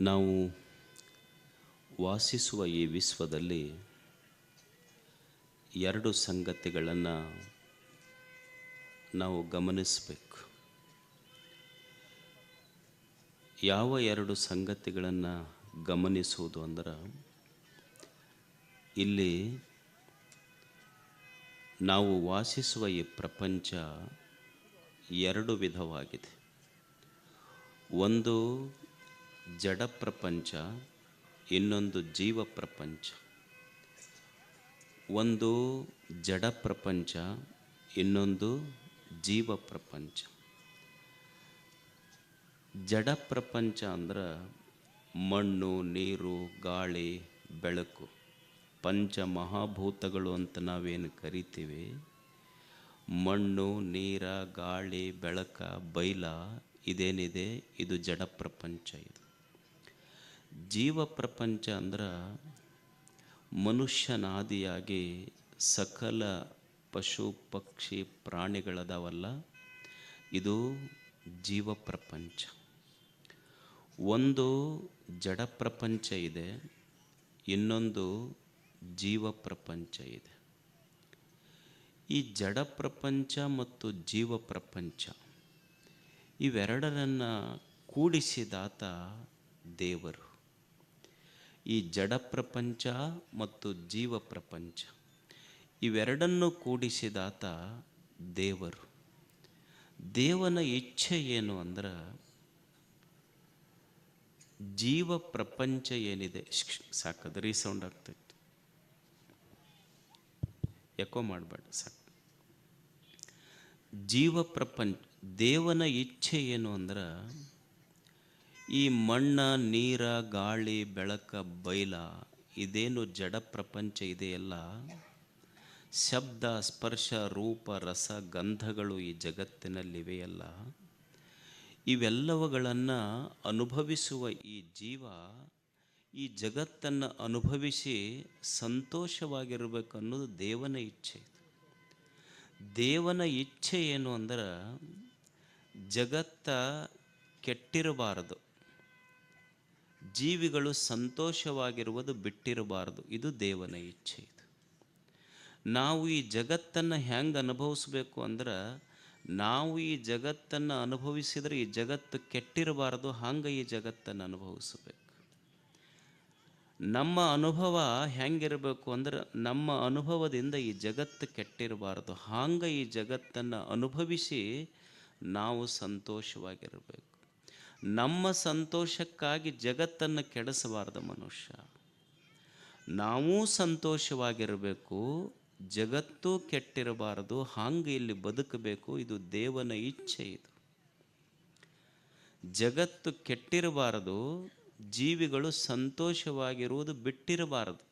ನಾವು ವಾಸಿಸುವ ಈ ವಿಶ್ವದಲ್ಲಿ ಎರಡು ಸಂಗತಿಗಳನ್ನು ನಾವು ಗಮನಿಸಬೇಕು. ಯಾವ ಎರಡು ಸಂಗತಿಗಳನ್ನು ಗಮನಿಸುವುದು ಅಂದ್ರೆ, ಇಲ್ಲಿ ನಾವು ವಾಸಿಸುವ ಈ ಪ್ರಪಂಚ ಎರಡು ವಿಧವಾಗಿದೆ. ಒಂದು ಜಡ ಪ್ರಪಂಚ, ಇನ್ನೊಂದು ಜೀವ ಪ್ರಪಂಚ. ಒಂದು ಜಡ ಪ್ರಪಂಚ, ಇನ್ನೊಂದು ಜೀವ ಪ್ರಪಂಚ. ಜಡ ಪ್ರಪಂಚ ಅಂದ್ರೆ ಮಣ್ಣು, ನೀರು, ಗಾಳಿ, ಬೆಳಕು, ಪಂಚ ಮಹಾಭೂತಗಳು ಅಂತ ನಾವೇನು ಕರಿತೀವಿ. ಮಣ್ಣು, ನೀರ, ಗಾಳಿ, ಬೆಳಕ, ಬೈಲ ಇದೇನಿದೆ ಇದು ಜಡ ಪ್ರಪಂಚ. ಇದು ಜೀವ ಪ್ರಪಂಚ ಅಂದ್ರೆ ಮನುಷ್ಯನಾದಿಯಾಗಿ ಸಕಲ ಪಶು ಪಕ್ಷಿ ಪ್ರಾಣಿಗಳದಾವಲ್ಲ, ಇದು ಜೀವ ಪ್ರಪಂಚ. ಒಂದು ಜಡ ಪ್ರಪಂಚ ಇದೆ, ಇನ್ನೊಂದು ಜೀವ ಪ್ರಪಂಚ ಇದೆ. ಈ ಜಡ ಪ್ರಪಂಚ ಮತ್ತು ಜೀವ ಪ್ರಪಂಚ ಇವೆರಡರನ್ನು ಕೂಡಿಸಿದಾತ ದೇವರು. ಈ ಜಡ ಪ್ರಪಂಚ ಮತ್ತು ಜೀವ ಪ್ರಪಂಚ ಇವೆರಡನ್ನು ಕೂಡಿಸಿದಾತ ದೇವರು. ದೇವನ ಇಚ್ಛೆ ಏನು ಅಂದ್ರೆ, ಜೀವ ಪ್ರಪಂಚ ಏನಿದೆ, ಸಾಕದು ರೀಸೌಂಡ್ ಆಗ್ತೈತೆ, ಎಕೋ ಮಾಡಬೇಡ, ಸಾಕು. ಜೀವ ಪ್ರಪಂಚ ದೇವನ ಇಚ್ಛೆ ಏನು ಅಂದ್ರೆ, ಈ ಮಣ್ಣ, ನೀರ, ಗಾಳಿ, ಬೆಳಕ, ಬೈಲ ಇದೇನು ಜಡ ಪ್ರಪಂಚ ಇದೆಯಲ್ಲ, ಶಬ್ದ, ಸ್ಪರ್ಶ, ರೂಪ, ರಸ, ಗಂಧಗಳು ಈ ಜಗತ್ತಿನಲ್ಲಿವೆಯಲ್ಲ, ಇವೆಲ್ಲವುಗಳನ್ನು ಅನುಭವಿಸುವ ಈ ಜೀವ ಈ ಜಗತ್ತನ್ನು ಅನುಭವಿಸಿ ಸಂತೋಷವಾಗಿರಬೇಕನ್ನೋದು ದೇವನ ಇಚ್ಛೆ. ದೇವನ ಇಚ್ಛೆ ಏನು ಅಂದ್ರೆ, ಜಗತ್ತ ಕೆಟ್ಟಿರಬಾರದು, ಜೀವಿಗಳು ಸಂತೋಷವಾಗಿರುವುದು ಬಿಟ್ಟಿರಬಾರದು. ಇದು ದೇವನ ಇಚ್ಛೆ. ಇದು ನಾವು ಈ ಜಗತ್ತನ್ನು ಹೆಂಗೆ ಅನುಭವಿಸ್ಬೇಕು ಅಂದ್ರೆ, ನಾವು ಈ ಜಗತ್ತನ್ನು ಅನುಭವಿಸಿದರೆ ಈ ಜಗತ್ತು ಕೆಟ್ಟಿರಬಾರದು, ಹಂಗೆ ಈ ಜಗತ್ತನ್ನು ಅನುಭವಿಸಬೇಕು. ನಮ್ಮ ಅನುಭವ ಹೆಂಗಿರಬೇಕು ಅಂದ್ರೆ, ನಮ್ಮ ಅನುಭವದಿಂದ ಈ ಜಗತ್ತು ಕೆಟ್ಟಿರಬಾರದು, ಹಂಗೆ ಈ ಜಗತ್ತನ್ನು ಅನುಭವಿಸಿ ನಾವು ಸಂತೋಷವಾಗಿರಬೇಕು. ನಮ್ಮ ಸಂತೋಷಕ್ಕಾಗಿ ಜಗತ್ತನ್ನು ಕೆಡಿಸಬಾರ್ದು ಮನುಷ್ಯ. ನಾವೂ ಸಂತೋಷವಾಗಿರಬೇಕು, ಜಗತ್ತೂ ಕೆಟ್ಟಿರಬಾರದು, ಹಂಗೆ ಇಲ್ಲಿ ಬದುಕಬೇಕು. ಇದು ದೇವನ ಇಚ್ಛೆ. ಇದು ಜಗತ್ತು ಕೆಟ್ಟಿರಬಾರದು, ಜೀವಿಗಳು ಸಂತೋಷವಾಗಿರುವುದು ಬಿಟ್ಟಿರಬಾರದು.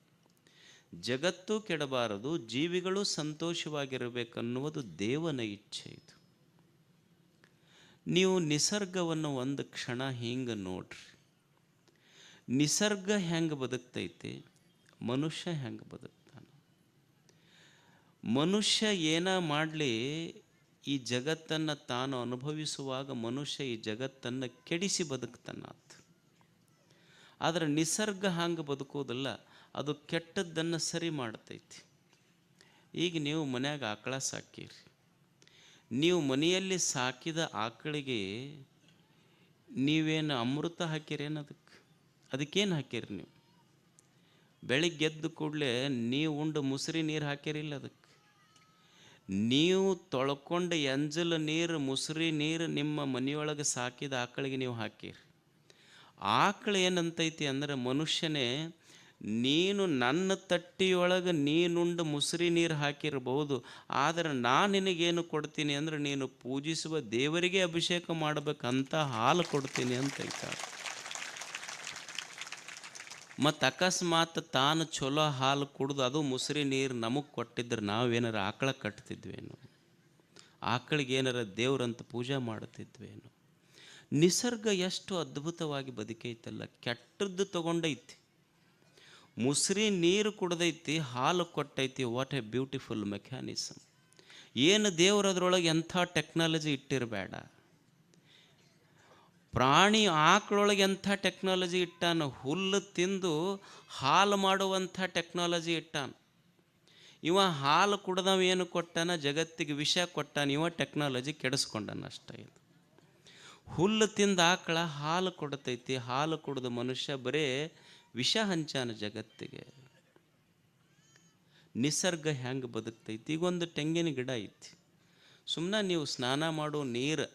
ಜಗತ್ತು ಕೆಡಬಾರದು, ಜೀವಿಗಳು ಸಂತೋಷವಾಗಿರಬೇಕನ್ನುವುದು ದೇವನ ಇಚ್ಛೆ. ಇದು ನೀವು ನಿಸರ್ಗವನ್ನು ಒಂದು ಕ್ಷಣ ಹಿಂಗೆ ನೋಡ್ರಿ. ನಿಸರ್ಗ ಹೆಂಗೆ ಬದುಕ್ತೈತಿ, ಮನುಷ್ಯ ಹೆಂಗೆ ಬದುಕ್ತಾನೆ. ಮನುಷ್ಯ ಏನ ಮಾಡಲಿ, ಈ ಜಗತ್ತನ್ನು ತಾನು ಅನುಭವಿಸುವಾಗ ಮನುಷ್ಯ ಈ ಜಗತ್ತನ್ನು ಕೆಡಿಸಿ ಬದುಕ್ತಾನಾತ. ಆದರೆ ನಿಸರ್ಗ ಹಂಗೆ ಬದುಕೋದಿಲ್ಲ, ಅದು ಕೆಟ್ಟದ್ದನ್ನು ಸರಿ ಮಾಡ್ತೈತಿ. ಈಗ ನೀವು ಮನ್ಯಾಗ ಆಕಳ ಸಾಕಿರಿ, ನೀವು ಮನೆಯಲ್ಲಿ ಸಾಕಿದ ಆಕಳಿಗೆ ನೀವೇನು ಅಮೃತ ಹಾಕಿರೇನು? ಅದಕ್ಕೇನು ಹಾಕಿರಿ ನೀವು? ಬೆಳಿಗ್ಗೆ ಎದ್ದು ಕೂಡಲೇ ನೀವು ಉಂಡು ಮುಸುರಿ ನೀರು ಹಾಕಿರಿಲ್ಲ. ಅದಕ್ಕೆ ನೀವು ತೊಳ್ಕೊಂಡು ಎಂಜಲು ನೀರು, ಮುಸುರಿ ನೀರು ನಿಮ್ಮ ಮನೆಯೊಳಗೆ ಸಾಕಿದ ಆಕಳಿಗೆ ನೀವು ಹಾಕಿರಿ. ಆಕಳು ಏನಂತೈತಿ ಅಂದರೆ, ಮನುಷ್ಯನೇ, ನೀನು ನನ್ನ ತಟ್ಟಿಯೊಳಗೆ ನೀನುಂಡು ಮುಸುರಿ ನೀರು ಹಾಕಿರ್ಬೋದು, ಆದರೆ ನಾನು ನಿನಗೇನು ಕೊಡ್ತೀನಿ ಅಂದರೆ, ನೀನು ಪೂಜಿಸುವ ದೇವರಿಗೆ ಅಭಿಷೇಕ ಮಾಡಬೇಕಂತ ಹಾಲು ಕೊಡ್ತೀನಿ ಅಂತೈತ. ಮತ್ತು ಅಕಸ್ಮಾತ್ ತಾನು ಚಲೋ ಹಾಲು ಕುಡ್ದು ಅದು ಮುಸುರಿ ನೀರು ನಮಗೆ ಕೊಟ್ಟಿದ್ರೆ ನಾವೇನಾರ ಆಕಳ ಕಟ್ತಿದ್ವೇನು? ಆಕಳಿಗೆ ಏನಾರ ದೇವ್ರಂತ ಪೂಜೆ ಮಾಡ್ತಿದ್ವೇನು? ನಿಸರ್ಗ ಎಷ್ಟು ಅದ್ಭುತವಾಗಿ ಬದುಕೈತಲ್ಲ. ಕೆಟ್ಟದ್ದು ತಗೊಂಡೈತಿ, ಮುಸುರಿ ನೀರು ಕುಡ್ದೈತಿ, ಹಾಲು ಕೊಟ್ಟೈತಿ. What A beautiful mechanism. ಏನು ದೇವ್ರು ಅದರೊಳಗೆ ಎಂಥ ಟೆಕ್ನಾಲಜಿ ಇಟ್ಟಿರಬೇಡ. ಪ್ರಾಣಿ ಆಕಳೊಳಗೆ ಎಂಥ ಟೆಕ್ನಾಲಜಿ ಇಟ್ಟಾನ, ಹುಲ್ಲು ತಿಂದು ಹಾಲು ಮಾಡುವಂಥ ಟೆಕ್ನಾಲಜಿ ಇಟ್ಟಾನ. ಇವ ಹಾಲು ಕುಡ್ದವ ಏನು ಕೊಟ್ಟಾನ, ಜಗತ್ತಿಗೆ ವಿಷ ಕೊಟ್ಟಾನ. ಇವ ಟೆಕ್ನಾಲಜಿ ಕೆಡಿಸ್ಕೊಂಡನ ಅಷ್ಟೇ. ಇದು ಹುಲ್ಲು ತಿಂದ ಆಕಳ ಹಾಲು ಕೊಡ್ತೈತಿ, ಹಾಲು ಕುಡ್ದ ಮನುಷ್ಯ ಬರೇ ವಿಷ ಹಂಚಾನ ಜಗತ್ತಿಗೆ. ನಿಸರ್ಗ ಹೆಂಗೆ ಬದುಕ್ತೈತಿ? ಈಗೊಂದು ತೆಂಗಿನ ಗಿಡ ಐತಿ, ಸುಮ್ಮನೆ ನೀವು ಸ್ನಾನ ಮಾಡೋ ನೀರು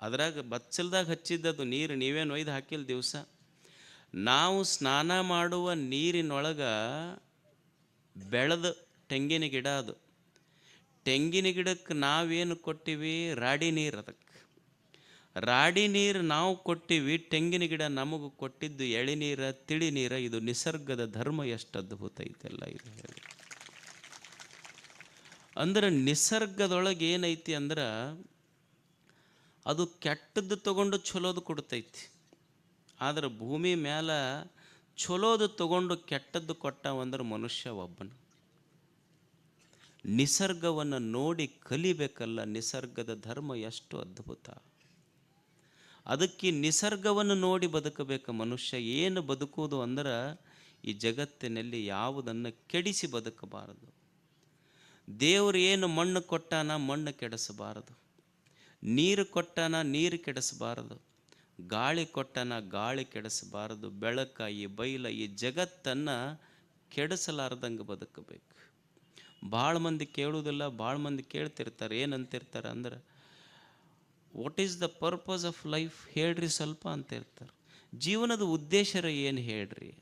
ಅದ್ರಾಗ ಬಚ್ಚಲ್ದಾಗ ಹಚ್ಚಿದ್ದದು ನೀರು, ನೀವೇನು ಒಯ್ದು ಹಾಕಿಲ್ಲ ದಿವಸ. ನಾವು ಸ್ನಾನ ಮಾಡುವ ನೀರಿನೊಳಗೆ ಬೆಳೆದ ತೆಂಗಿನ ಗಿಡ ಅದು. ತೆಂಗಿನ ಗಿಡಕ್ಕೆ ನಾವೇನು ಕೊಟ್ಟಿವಿ? ರಾಡಿ ನೀರು. ಅದಕ್ಕೆ ರಾಡಿ ನೀರು ನಾವು ಕೊಟ್ಟಿವಿ, ತೆಂಗಿನ ಗಿಡ ನಮಗೆ ಕೊಟ್ಟಿದ್ದು ಎಳಿನೀರ, ತಿಳಿ ನೀರ. ಇದು ನಿಸರ್ಗದ ಧರ್ಮ ಎಷ್ಟು ಅದ್ಭುತ ಐತೆಲ್ಲ ಇದು ಹೇಳಿ. ಅಂದ್ರೆ ನಿಸರ್ಗದೊಳಗೆ ಏನೈತಿ ಅಂದ್ರೆ ಅದು ಕೆಟ್ಟದ್ದು ತಗೊಂಡು ಚಲೋದು ಕೊಡ್ತೈತಿ. ಆದ್ರೆ ಭೂಮಿ ಮೇಲೆ ಚಲೋದು ತಗೊಂಡು ಕೆಟ್ಟದ್ದು ಕೊಟ್ಟವಂದ್ರೆ ಮನುಷ್ಯ ಒಬ್ಬನು. ನಿಸರ್ಗವನ್ನು ನೋಡಿ ಕಲಿಬೇಕಲ್ಲ, ನಿಸರ್ಗದ ಧರ್ಮ ಎಷ್ಟು ಅದ್ಭುತ. ಅದಕ್ಕೆ ನಿಸರ್ಗವನ್ನು ನೋಡಿ ಬದುಕಬೇಕು ಮನುಷ್ಯ. ಏನು ಬದುಕುವುದು ಅಂದ್ರೆ ಈ ಜಗತ್ತಿನಲ್ಲಿ ಯಾವುದನ್ನು ಕೆಡಿಸಿ ಬದುಕಬಾರದು. ದೇವರು ಏನು ಮಣ್ಣು ಕೊಟ್ಟಾನ, ಮಣ್ಣು ಕೆಡಿಸಬಾರದು. ನೀರು ಕೊಟ್ಟಾನ, ನೀರು ಕೆಡಿಸಬಾರದು. ಗಾಳಿ ಕೊಟ್ಟಾನ, ಗಾಳಿ ಕೆಡಿಸಬಾರದು. ಬೆಳಕ, ಈ ಬೈಲ, ಈ ಜಗತ್ತನ್ನು ಕೆಡಿಸಲಾರ್ದಂಗೆ ಬದುಕಬೇಕು. ಭಾಳ ಮಂದಿ ಕೇಳುವುದಿಲ್ಲ, ಭಾಳ ಮಂದಿ ಕೇಳ್ತಿರ್ತಾರೆ. ಏನಂತಿರ್ತಾರೆ ಅಂದ್ರೆ, what is the purpose of life, ಹೇಳ್ರಿ ಸ್ವಲ್ಪ ಅಂತ ಇರ್ತಾರೆ. ಜೀವನದ ಉದ್ದೇಶ ಏನು ಹೇಳ್ರಿ?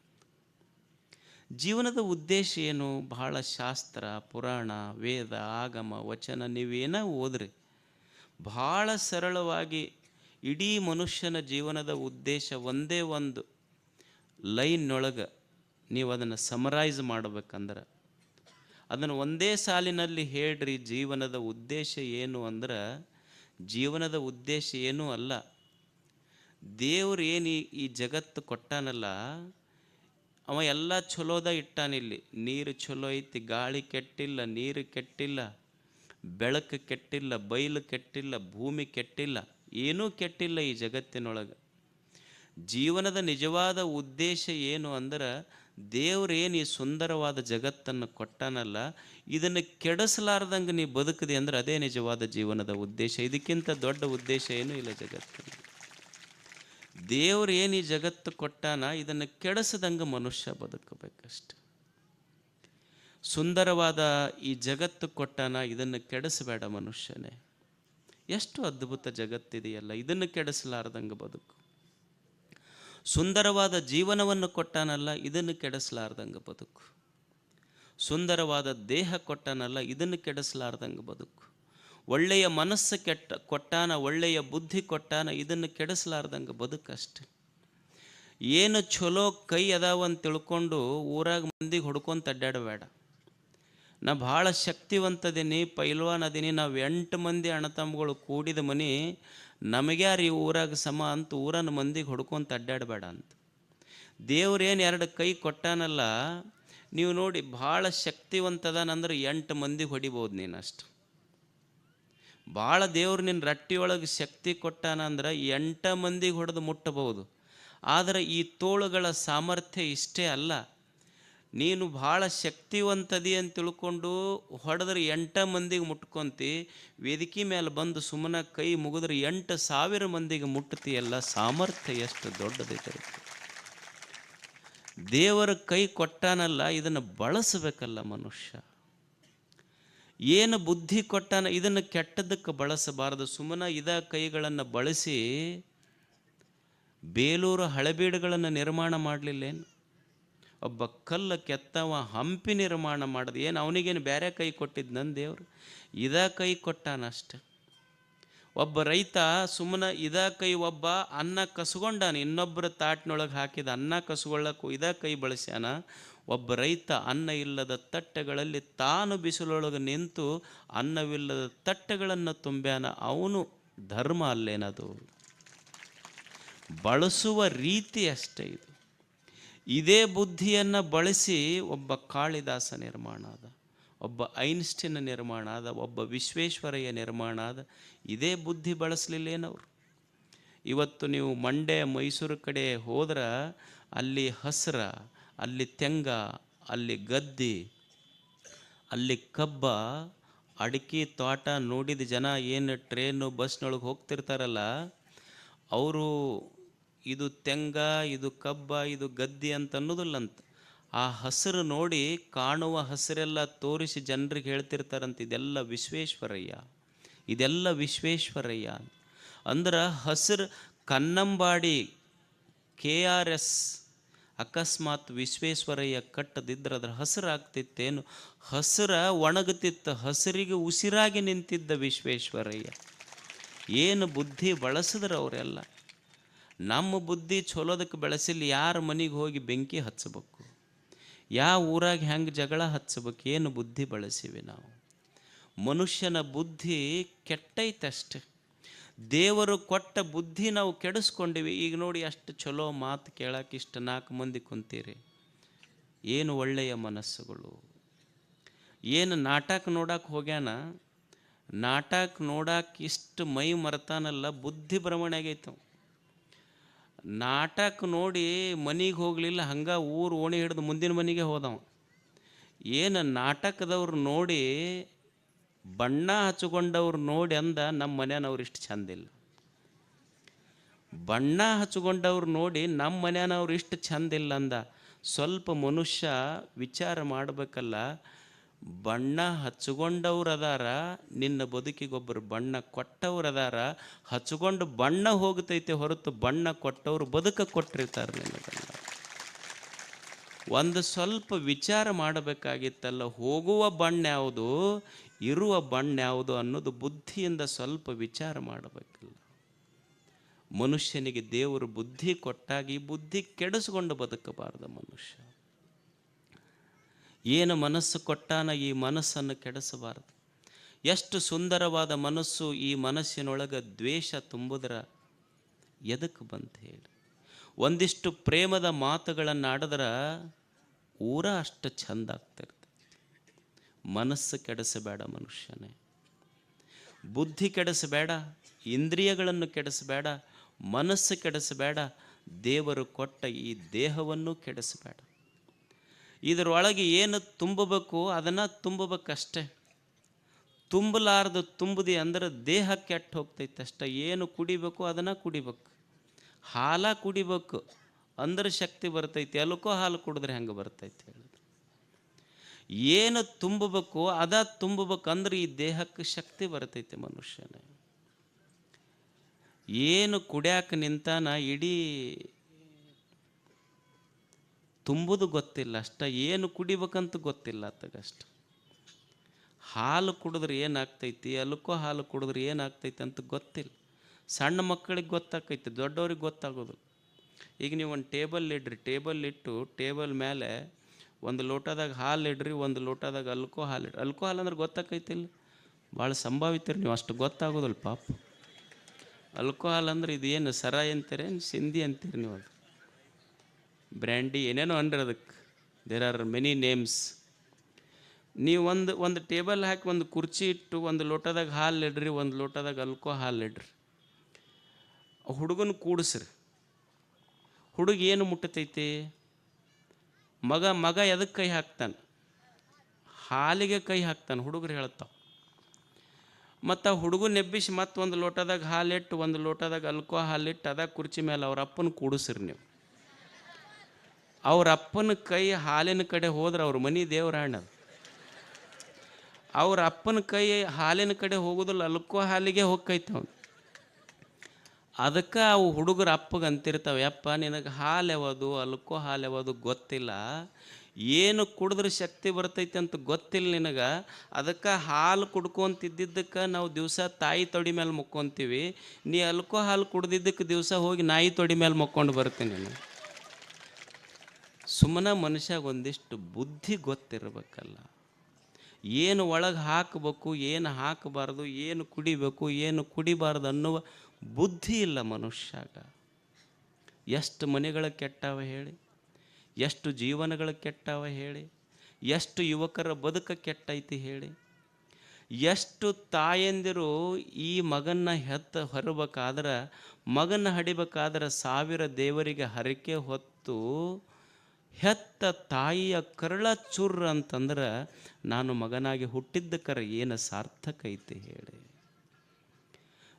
ಜೀವನದ ಉದ್ದೇಶ ಏನು? ಬಹಳ ಶಾಸ್ತ್ರ, ಪುರಾಣ, ವೇದ, ಆಗಮ, ವಚನ ನೀವೇನ ಓದ್ರಿ, ಭಾಳ ಸರಳವಾಗಿ ಇಡೀ ಮನುಷ್ಯನ ಜೀವನದ ಉದ್ದೇಶ ಒಂದೇ ಒಂದು ಲೈನ್ನೊಳಗೆ ನೀವು ಅದನ್ನು ಸಮರೈಸ್ ಮಾಡಬೇಕಂದ್ರೆ, ಅದನ್ನು ಒಂದೇ ಸಾಲಿನಲ್ಲಿ ಹೇಳ್ರಿ. ಜೀವನದ ಉದ್ದೇಶ ಏನು ಅಂದ್ರೆ, ಜೀವನದ ಉದ್ದೇಶ ಏನೂ ಅಲ್ಲ. ದೇವ್ರು ಏನು ಈ ಜಗತ್ತು ಕೊಟ್ಟಾನಲ್ಲ, ಅವ ಎಲ್ಲ ಚಲೋದ ಇಟ್ಟಾನಿಲ್ಲಿ. ನೀರು ಚಲೋ ಐತಿ, ಗಾಳಿ ಕೆಟ್ಟಿಲ್ಲ, ನೀರು ಕೆಟ್ಟಿಲ್ಲ, ಬೆಳಕು ಕೆಟ್ಟಿಲ್ಲ, ಬಯಲು ಕೆಟ್ಟಿಲ್ಲ, ಭೂಮಿ ಕೆಟ್ಟಿಲ್ಲ, ಏನೂ ಕೆಟ್ಟಿಲ್ಲ ಈ ಜಗತ್ತಿನೊಳಗೆ. ಜೀವನದ ನಿಜವಾದ ಉದ್ದೇಶ ಏನು ಅಂದ್ರೆ, ದೇವ್ರೇನು ಈ ಸುಂದರವಾದ ಜಗತ್ತನ್ನು ಕೊಟ್ಟಾನಲ್ಲ, ಇದನ್ನು ಕೆಡಿಸಲಾರ್ದಂಗೆ ನೀ ಬದುಕಿದೆ ಅಂದ್ರೆ ಅದೇ ನಿಜವಾದ ಜೀವನದ ಉದ್ದೇಶ. ಇದಕ್ಕಿಂತ ದೊಡ್ಡ ಉದ್ದೇಶ ಏನೂ ಇಲ್ಲ ಜಗತ್ತಿನಲ್ಲಿ. ದೇವ್ರು ಏನು ಈ ಜಗತ್ತು ಕೊಟ್ಟಾನ, ಇದನ್ನು ಕೆಡಿಸದಂಗೆ ಮನುಷ್ಯ ಬದುಕಬೇಕಷ್ಟೆ. ಸುಂದರವಾದ ಈ ಜಗತ್ತು ಕೊಟ್ಟಾನ, ಇದನ್ನು ಕೆಡಿಸಬೇಡ ಮನುಷ್ಯನೇ. ಎಷ್ಟು ಅದ್ಭುತ ಜಗತ್ತಿದೆಯಲ್ಲ, ಇದನ್ನು ಕೆಡಿಸಲಾರ್ದಂಗೆ ಬದುಕು. ಸುಂದರವಾದ ಜೀವನವನ್ನು ಕೊಟ್ಟಾನಲ್ಲ, ಇದನ್ನು ಕೆಡಿಸಲಾರ್ದಂಗೆ ಬದುಕು. ಸುಂದರವಾದ ದೇಹ ಕೊಟ್ಟಾನಲ್ಲ, ಇದನ್ನು ಕೆಡಿಸಲಾರ್ದಂಗೆ ಬದುಕು. ಒಳ್ಳೆಯ ಮನಸ್ಸು ಕೊಟ್ಟಾನ, ಒಳ್ಳೆಯ ಬುದ್ಧಿ ಕೊಟ್ಟಾನ, ಇದನ್ನು ಕೆಡಿಸಲಾರ್ದಂಗೆ ಬದುಕಷ್ಟೆ. ಏನು ಚಲೋ ಕೈ ಅದಾವಂತ ತಿಳ್ಕೊಂಡು ಊರಾಗ ಮಂದಿಗೆ ಹೊಡ್ಕೊಂತ ಅಡ್ಡಾಡಬೇಡ. ನಾ ಭಾಳ ಶಕ್ತಿವಂತದೀನಿ, ಪೈಲ್ವಾನ್ ಅದೀನಿ, ನಾವು 8 ಮಂದಿ ಅಣ್ಣತಮ್ಮಗಳು ಕೂಡಿದ ಮನೆ, ನಮಗ್ಯಾರು ಈ ಊರಾಗ ಸಮ ಅಂತ ಊರನ್ನ ಮಂದಿಗೆ ಹೊಡ್ಕೊಂತ ಅಡ್ಡಾಡಬೇಡ ಅಂತ. ದೇವ್ರೇನು 2 ಕೈ ಕೊಟ್ಟಾನಲ್ಲ, ನೀವು ನೋಡಿ ಭಾಳ ಶಕ್ತಿವಂತದಾನಂದ್ರೆ 8 ಮಂದಿಗೆ ಹೊಡಿಬೋದು ನೀನು ಅಷ್ಟು. ಭಾಳ ದೇವ್ರು ನಿನ್ನ ರಟ್ಟಿಯೊಳಗೆ ಶಕ್ತಿ ಕೊಟ್ಟಾನ ಅಂದ್ರೆ 8 ಮಂದಿಗೆ ಹೊಡೆದು ಮುಟ್ಟಬಹುದು. ಆದರೆ ಈ ತೋಳುಗಳ ಸಾಮರ್ಥ್ಯ ಇಷ್ಟೇ ಅಲ್ಲ. ನೀನು ಭಾಳ ಶಕ್ತಿವಂತದಿ ಅಂತ ತಿಳ್ಕೊಂಡು ಹೊಡೆದ್ರೆ 8 ಮಂದಿಗೆ ಮುಟ್ಕೊಂತಿ, ವೇದಿಕೆ ಮೇಲೆ ಬಂದು ಸುಮ್ಮನೆ ಕೈ ಮುಗಿದ್ರೆ 8,000 ಮಂದಿಗೆ ಮುಟ್ತೀಯಲ್ಲ. ಸಾಮರ್ಥ್ಯ ಎಷ್ಟು ದೊಡ್ಡದೈತೆ. ದೇವರ ಕೈ ಕೊಟ್ಟಾನಲ್ಲ, ಇದನ್ನು ಬಳಸಬೇಕಲ್ಲ ಮನುಷ್ಯ. ಏನು ಬುದ್ಧಿ ಕೊಟ್ಟಾನ, ಇದನ್ನು ಕೆಟ್ಟದಕ್ಕೆ ಬಳಸಬಾರದು. ಸುಮ್ಮನೆ ಇದ ಕೈಗಳನ್ನು ಬಳಸಿ ಬೇಲೂರು ಹಳೆಬೀಡುಗಳನ್ನು ನಿರ್ಮಾಣ ಮಾಡಲಿಲ್ಲೇನು? ಒಬ್ಬ ಕಲ್ಲು ಕೆತ್ತವ ಹಂಪಿ ನಿರ್ಮಾಣ ಮಾಡಿದ. ಏನು ಅವನಿಗೇನು ಬೇರೆ ಕೈ ಕೊಟ್ಟಿದ್ದು ನನ್ನ ದೇವರು? ಇದ ಕೈ ಕೊಟ್ಟಾನಷ್ಟೆ. ಒಬ್ಬ ರೈತ ಸುಮ್ಮನೆ ಇದ ಕೈ, ಒಬ್ಬ ಅನ್ನ ಕಸ್ಕೊಂಡಾನ, ಇನ್ನೊಬ್ಬರ ತಾಟಿನೊಳಗೆ ಹಾಕಿದ ಅನ್ನ ಕಸ್ಕೊಳ್ಳೋಕ್ಕೂ ಇದ ಕೈ ಬಳಸ್ಯಾನ. ಒಬ್ಬ ರೈತ ಅನ್ನ ಇಲ್ಲದ ತಟ್ಟೆಗಳಲ್ಲಿ ತಾನು ಬಿಸಿಲೊಳಗೆ ನಿಂತು ಅನ್ನವಿಲ್ಲದ ತಟ್ಟೆಗಳನ್ನು ತುಂಬ್ಯಾನ. ಅವನು ಧರ್ಮ ಅಲ್ಲೇನದು? ಬಳಸುವ ರೀತಿ ಅಷ್ಟೇ ಇದು. ಇದೇ ಬುದ್ಧಿಯನ್ನು ಬಳಸಿ ಒಬ್ಬ ಕಾಳಿದಾಸ ನಿರ್ಮಾಣ ಆದ, ಒಬ್ಬ ಐನ್ಸ್ಟೀನ್ ನಿರ್ಮಾಣ ಆದ, ಒಬ್ಬ ವಿಶ್ವೇಶ್ವರಯ್ಯ ನಿರ್ಮಾಣ ಆದ. ಇದೇ ಬುದ್ಧಿ ಬಳಸಲಿಲ್ಲೇನವರು? ಇವತ್ತು ನೀವು ಮಂಡ್ಯ ಮೈಸೂರು ಕಡೆ ಹೋದ್ರೆ ಅಲ್ಲಿ ಹಸಿರ, ಅಲ್ಲಿ ತೆಂಗ, ಅಲ್ಲಿ ಗದ್ದೆ, ಅಲ್ಲಿ ಕಬ್ಬ, ಅಡಿಕೆ ತೋಟ ನೋಡಿದ ಜನ ಏನು ಟ್ರೈನು ಬಸ್ನೊಳಗೆ ಹೋಗ್ತಿರ್ತಾರಲ್ಲ, ಅವರು ಇದು ತೆಂಗ, ಇದು ಕಬ್ಬ, ಇದು ಗದ್ದೆ ಅಂತ ಅನ್ನೋದಿಲ್ಲಂತ. ಆ ಹಸಿರು ನೋಡಿ ಕಾಣುವ ಹಸಿರೆಲ್ಲ ತೋರಿಸಿ ಜನರಿಗೆ ಹೇಳ್ತಿರ್ತಾರಂತ, ಇದೆಲ್ಲ ವಿಶ್ವೇಶ್ವರಯ್ಯ, ಇದೆಲ್ಲ ವಿಶ್ವೇಶ್ವರಯ್ಯ. ಅಂದ್ರೆ ಹಸಿರು ಕನ್ನಂಬಾಡಿ KRS ಅಕಸ್ಮಾತ್ ವಿಶ್ವೇಶ್ವರಯ್ಯ ಕಟ್ಟದಿದ್ರೆ ಅದ್ರ ಹಸಿರು ಆಗ್ತಿತ್ತೇನು? ಹಸಿರ ಒಣಗುತ್ತಿತ್ತು, ಹಸಿರಿಗೆ ಉಸಿರಾಗಿ ನಿಂತಿದ್ದ ವಿಶ್ವೇಶ್ವರಯ್ಯ. ಏನು ಬುದ್ಧಿ ಬಳಸಿದ್ರೆ ಅವರೆಲ್ಲ. ನಮ್ಮ ಬುದ್ಧಿ ಚಲೋದಕ್ಕೆ ಬೆಳೆಸಿಲ್ಲ. ಯಾರ ಮನೆಗೆ ಹೋಗಿ ಬೆಂಕಿ ಹಚ್ಚಬೇಕು, ಯಾವ ಊರಾಗ ಹೆಂಗೆ ಜಗಳ ಹಚ್ಚಬೇಕು, ಏನು ಬುದ್ಧಿ ಬಳಸಿವಿ ನಾವು? ಮನುಷ್ಯನ ಬುದ್ಧಿ ಕೆಟ್ಟೈತಷ್ಟೆ. ದೇವರು ಕೊಟ್ಟ ಬುದ್ಧಿ ನಾವು ಕೆಡಿಸ್ಕೊಂಡಿವಿ. ಈಗ ನೋಡಿ, ಅಷ್ಟು ಚಲೋ ಮಾತು ಕೇಳಕ್ಕೆ ಇಷ್ಟು 4 ಮಂದಿ ಕುಂತೀರಿ, ಏನು ಒಳ್ಳೆಯ ಮನಸ್ಸುಗಳು. ಏನು ನಾಟಕ ನೋಡಕ್ಕೆ ಹೋಗ್ಯಾನ, ನಾಟಕ ನೋಡಕ್ಕೆ ಇಷ್ಟು ಮೈ ಮರ್ತಾನಲ್ಲ, ಬುದ್ಧಿ ಭ್ರಮಣೆ ಆಗೈತವ. ನಾಟಕ ನೋಡಿ ಮನೆಗೆ ಹೋಗಲಿಲ್ಲ, ಹಂಗೆ ಊರು ಓಣಿ ಹಿಡಿದು ಮುಂದಿನ ಮನೆಗೆ ಹೋದವ. ಏನು ನಾಟಕದವ್ರು ನೋಡಿ, ಬಣ್ಣ ಹಚ್ಕೊಂಡವ್ರು ನೋಡಿ ಅಂದ, ನಮ್ಮ ಮನೆಯವ್ರು ಇಷ್ಟು ಚಂದಿಲ್ಲ. ಬಣ್ಣ ಹಚ್ಕೊಂಡವ್ರು ನೋಡಿ ನಮ್ಮ ಮನೆಯವ್ರು ಇಷ್ಟು ಚಂದಿಲ್ಲ ಅಂದ. ಸ್ವಲ್ಪ ಮನುಷ್ಯ ವಿಚಾರ ಮಾಡಬೇಕಲ್ಲ. ಬಣ್ಣ ಹಚ್ಕೊಂಡವ್ರು ಅದಾರ, ನಿನ್ನ ಬದುಕಿಗೊಬ್ಬರು ಬಣ್ಣ ಕೊಟ್ಟವ್ರು ಅದಾರ. ಹಚ್ಕೊಂಡು ಬಣ್ಣ ಹೋಗ್ತೈತೆ ಹೊರತು ಬಣ್ಣ ಕೊಟ್ಟವ್ರು ಬದುಕ ಕೊಟ್ಟಿರ್ತಾರೆ ನಿನಗಲ್ಲ. ಒಂದು ಸ್ವಲ್ಪ ವಿಚಾರ ಮಾಡಬೇಕಾಗಿತ್ತಲ್ಲ, ಹೋಗುವ ಬಣ್ಣ ಯಾವುದು, ಇರುವ ಬಣ್ಣ ಯಾವುದು ಅನ್ನೋದು ಬುದ್ಧಿಯಿಂದ ಸ್ವಲ್ಪ ವಿಚಾರ ಮಾಡಬೇಕಲ್ಲ. ಮನುಷ್ಯನಿಗೆ ದೇವರು ಬುದ್ಧಿ ಕೊಟ್ಟಾಗ ಈ ಬುದ್ಧಿ ಕೆಡಿಸ್ಕೊಂಡು ಬದುಕಬಾರ್ದು ಮನುಷ್ಯ. ಏನು ಮನಸ್ಸು ಕೊಟ್ಟಾನ, ಈ ಮನಸ್ಸನ್ನು ಕೆಡಿಸಬಾರ್ದು. ಎಷ್ಟು ಸುಂದರವಾದ ಮನಸ್ಸು, ಈ ಮನಸ್ಸಿನೊಳಗೆ ದ್ವೇಷ ತುಂಬುದ್ರ ಎದಕ್ಕೆ ಬಂತ ಹೇಳಿ? ಒಂದಿಷ್ಟು ಪ್ರೇಮದ ಮಾತುಗಳನ್ನು ಆಡಿದ್ರೆ ಊರ ಅಷ್ಟು ಚಂದ ಆಗ್ತಿರ್ತದೆ. ಮನಸ್ಸು ಕೆಡಿಸಬೇಡ ಮನುಷ್ಯನೇ, ಬುದ್ಧಿ ಕೆಡಿಸಬೇಡ, ಇಂದ್ರಿಯಗಳನ್ನು ಕೆಡಿಸಬೇಡ, ಮನಸ್ಸು ಕೆಡಿಸಬೇಡ, ದೇವರು ಕೊಟ್ಟ ಈ ದೇಹವನ್ನು ಕೆಡಿಸಬೇಡ. ಇದರೊಳಗೆ ಏನು ತುಂಬಬೇಕು ಅದನ್ನು ತುಂಬಬೇಕಷ್ಟೆ. ತುಂಬಲಾರ್ದು ತುಂಬದಿ ಅಂದ್ರೆ ದೇಹ ಕೆಟ್ಟು ಹೋಗ್ತೈತೆ ಅಷ್ಟೆ. ಏನು ಕುಡಿಬೇಕು ಅದನ್ನು ಕುಡಿಬೇಕು. ಹಾಲ ಕುಡಿಬೇಕು ಅಂದ್ರೆ ಶಕ್ತಿ ಬರ್ತೈತಿ, ಎಲ್ಕೋ ಹಾಲು ಕುಡಿದ್ರೆ ಹೆಂಗೆ ಬರ್ತೈತಿ ಹೇಳಿದ್ರೆ? ಏನು ತುಂಬಬೇಕು ಅದ ತುಂಬಬೇಕಂದ್ರೆ ಈ ದೇಹಕ್ಕೆ ಶಕ್ತಿ ಬರ್ತೈತಿ ಮನುಷ್ಯನೇ. ಏನು ಕುಡ್ಯಾಕ ನಿಂತಾನ, ಇಡೀ ತುಂಬುದು ಗೊತ್ತಿಲ್ಲ ಅಷ್ಟ, ಏನು ಕುಡಿಬೇಕಂತ ಗೊತ್ತಿಲ್ಲ ಅತ್ತಗಷ್ಟು. ಹಾಲು ಕುಡಿದ್ರೆ ಏನಾಗ್ತೈತಿ, ಅಲ್ಕೋ ಹಾಲು ಕುಡಿದ್ರೆ ಏನಾಗ್ತೈತಿ ಅಂತ ಗೊತ್ತಿಲ್ಲ. ಸಣ್ಣ ಮಕ್ಕಳಿಗೆ ಗೊತ್ತಾಗ್ತೈತಿ, ದೊಡ್ಡವ್ರಿಗೆ ಗೊತ್ತಾಗೋದು. ಈಗ ನೀವು ಒಂದು ಟೇಬಲ್ ಇಡ್ರಿ, ಟೇಬಲ್ ಇಟ್ಟು ಟೇಬಲ್ ಮೇಲೆ ಒಂದು ಲೋಟದಾಗ ಹಾಲು ಇಡ್ರಿ, ಒಂದು ಲೋಟದಾಗ ಅಲ್ಕೋ ಹಾಲು ಇಡ್ರಿ. ಅಲ್ಕೋ ಹಾಲು ಅಂದ್ರೆ ಗೊತ್ತಾಕೈತಿಲ್ಲ, ಭಾಳ ಸಂಭಾವಿತೀರಿ ನೀವು, ಅಷ್ಟು ಗೊತ್ತಾಗೋದಿಲ್ಲ ಪಾಪ. ಅಲ್ಕೋ ಹಾಲು ಅಂದ್ರೆ ಇದು ಏನು ಸರಾಯಿ ಅಂತೀರಿ, ಸಿಂಧಿ ಅಂತೀರಿ ನೀವು, ಅದು ಬ್ರ್ಯಾಂಡಿ ಏನೇನೋ ಅನ್ರಿ ಅದಕ್ಕೆ. There are many names. ನೀವು ಒಂದು ಟೇಬಲ್ ಹಾಕಿ ಒಂದು ಕುರ್ಚಿ ಇಟ್ಟು ಒಂದು ಲೋಟದಾಗ ಹಾಲು ಇಡ್ರಿ, ಒಂದು ಲೋಟದಾಗ ಅಲ್ಕೋ ಹಾಲು ಇಡ್ರಿ. ಹುಡುಗನ ಕೂಡಿಸ್ರಿ. ಹುಡುಗ ಏನು ಮುಟ್ಟತೈತಿ? ಮಗ ಎದಕ್ಕೆ ಕೈ ಹಾಕ್ತಾನೆ? ಹಾಲಿಗೆ ಕೈ ಹಾಕ್ತಾನೆ, ಹುಡುಗರು ಹೇಳ್ತಾವೆ. ಮತ್ತು ಆ ಹುಡುಗನ ಎಬ್ಬಿಸಿ ಮತ್ತು ಒಂದು ಲೋಟದಾಗ ಹಾಲಿಟ್ಟು ಒಂದು ಲೋಟದಾಗ ಅಲ್ಕೋ ಹಾಲಿಟ್ಟು ಅದ ಕುರ್ಚಿ ಮೇಲೆ ಅವ್ರ ಅಪ್ಪನ ಕೂಡಿಸ್ರಿ ನೀವು. ಅವ್ರ ಅಪ್ಪನ ಕೈ ಹಾಲಿನ ಕಡೆ ಹೋದ್ರೆ ಅವ್ರ ಮನೆ ದೇವರಾಣ. ಅವ್ರ ಅಪ್ಪನ ಕೈ ಹಾಲಿನ ಕಡೆ ಹೋಗೋದಿಲ್ಲ, ಅಲ್ಕೋ ಹಾಲಿಗೆ ಹೋಗ್ತೈತೆ ಅವನು. ಅದಕ್ಕೆ ಅವು ಹುಡುಗರ ಅಪ್ಪಗೆ ಅಂತಿರ್ತಾವೆ, ಯಪ್ಪ ನಿನಗೆ ಹಾಲು ಯಾವುದು ಅಲ್ಕೋ ಹಾಲು ಯಾವುದು ಗೊತ್ತಿಲ್ಲ, ಏನು ಕುಡಿದ್ರೆ ಶಕ್ತಿ ಬರ್ತೈತೆ ಅಂತ ಗೊತ್ತಿಲ್ಲ ನಿನಗೆ. ಅದಕ್ಕೆ ಹಾಲು ಕುಡ್ಕೊಂತಿದ್ದಕ್ಕೆ ನಾವು ದಿವಸ ತಾಯಿ ತೊಡಿ ಮೇಲೆ ಮುಕ್ಕೊಂತೀವಿ. ನೀ ಅಲ್ಕೋ ಹಾಲು ಕುಡ್ದಿದ್ದಕ್ಕೆ ದಿವಸ ಹೋಗಿ ನಾಯಿ ತೊಡಿ ಮೇಲೆ ಮುಕ್ಕೊಂಡು ಬರ್ತೀನಿ ನಾನು. ಸುಮ್ಮನೆ ಮನುಷ್ಯಾಗ ಒಂದಿಷ್ಟು ಬುದ್ಧಿ ಗೊತ್ತಿರಬೇಕಲ್ಲ. ಏನು ಒಳಗೆ ಹಾಕಬೇಕು, ಏನು ಹಾಕಬಾರ್ದು, ಏನು ಕುಡಿಬೇಕು, ಏನು ಕುಡಿಬಾರ್ದು ಅನ್ನುವ ಬುದ್ಧಿ ಇಲ್ಲ ಮನುಷ್ಯಾಗ. ಎಷ್ಟು ಮನೆಗಳು ಕೆಟ್ಟಾವ ಹೇಳಿ, ಎಷ್ಟು ಜೀವನಗಳು ಕೆಟ್ಟಾವ ಹೇಳಿ, ಎಷ್ಟು ಯುವಕರ ಬದುಕ ಕೆಟ್ಟೈತಿ ಹೇಳಿ. ಎಷ್ಟು ತಾಯಂದಿರು ಈ ಮಗನ್ನ ಹೆತ್ತ ಹೊರಬೇಕಾದ್ರೆ, ಮಗನ ಹಡಿಬೇಕಾದ್ರೆ 1000 ದೇವರಿಗೆ ಹರಕೆ ಹೊತ್ತು ಹೆತ್ತ ತಾಯಿಯ ಕರಳ ಚುರ್ರ ಅಂತಂದ್ರೆ ನಾನು ಮಗನಾಗಿ ಹುಟ್ಟಿದ್ದಕ್ಕರ ಏನು ಸಾರ್ಥಕ ಐತಿ ಹೇಳಿ.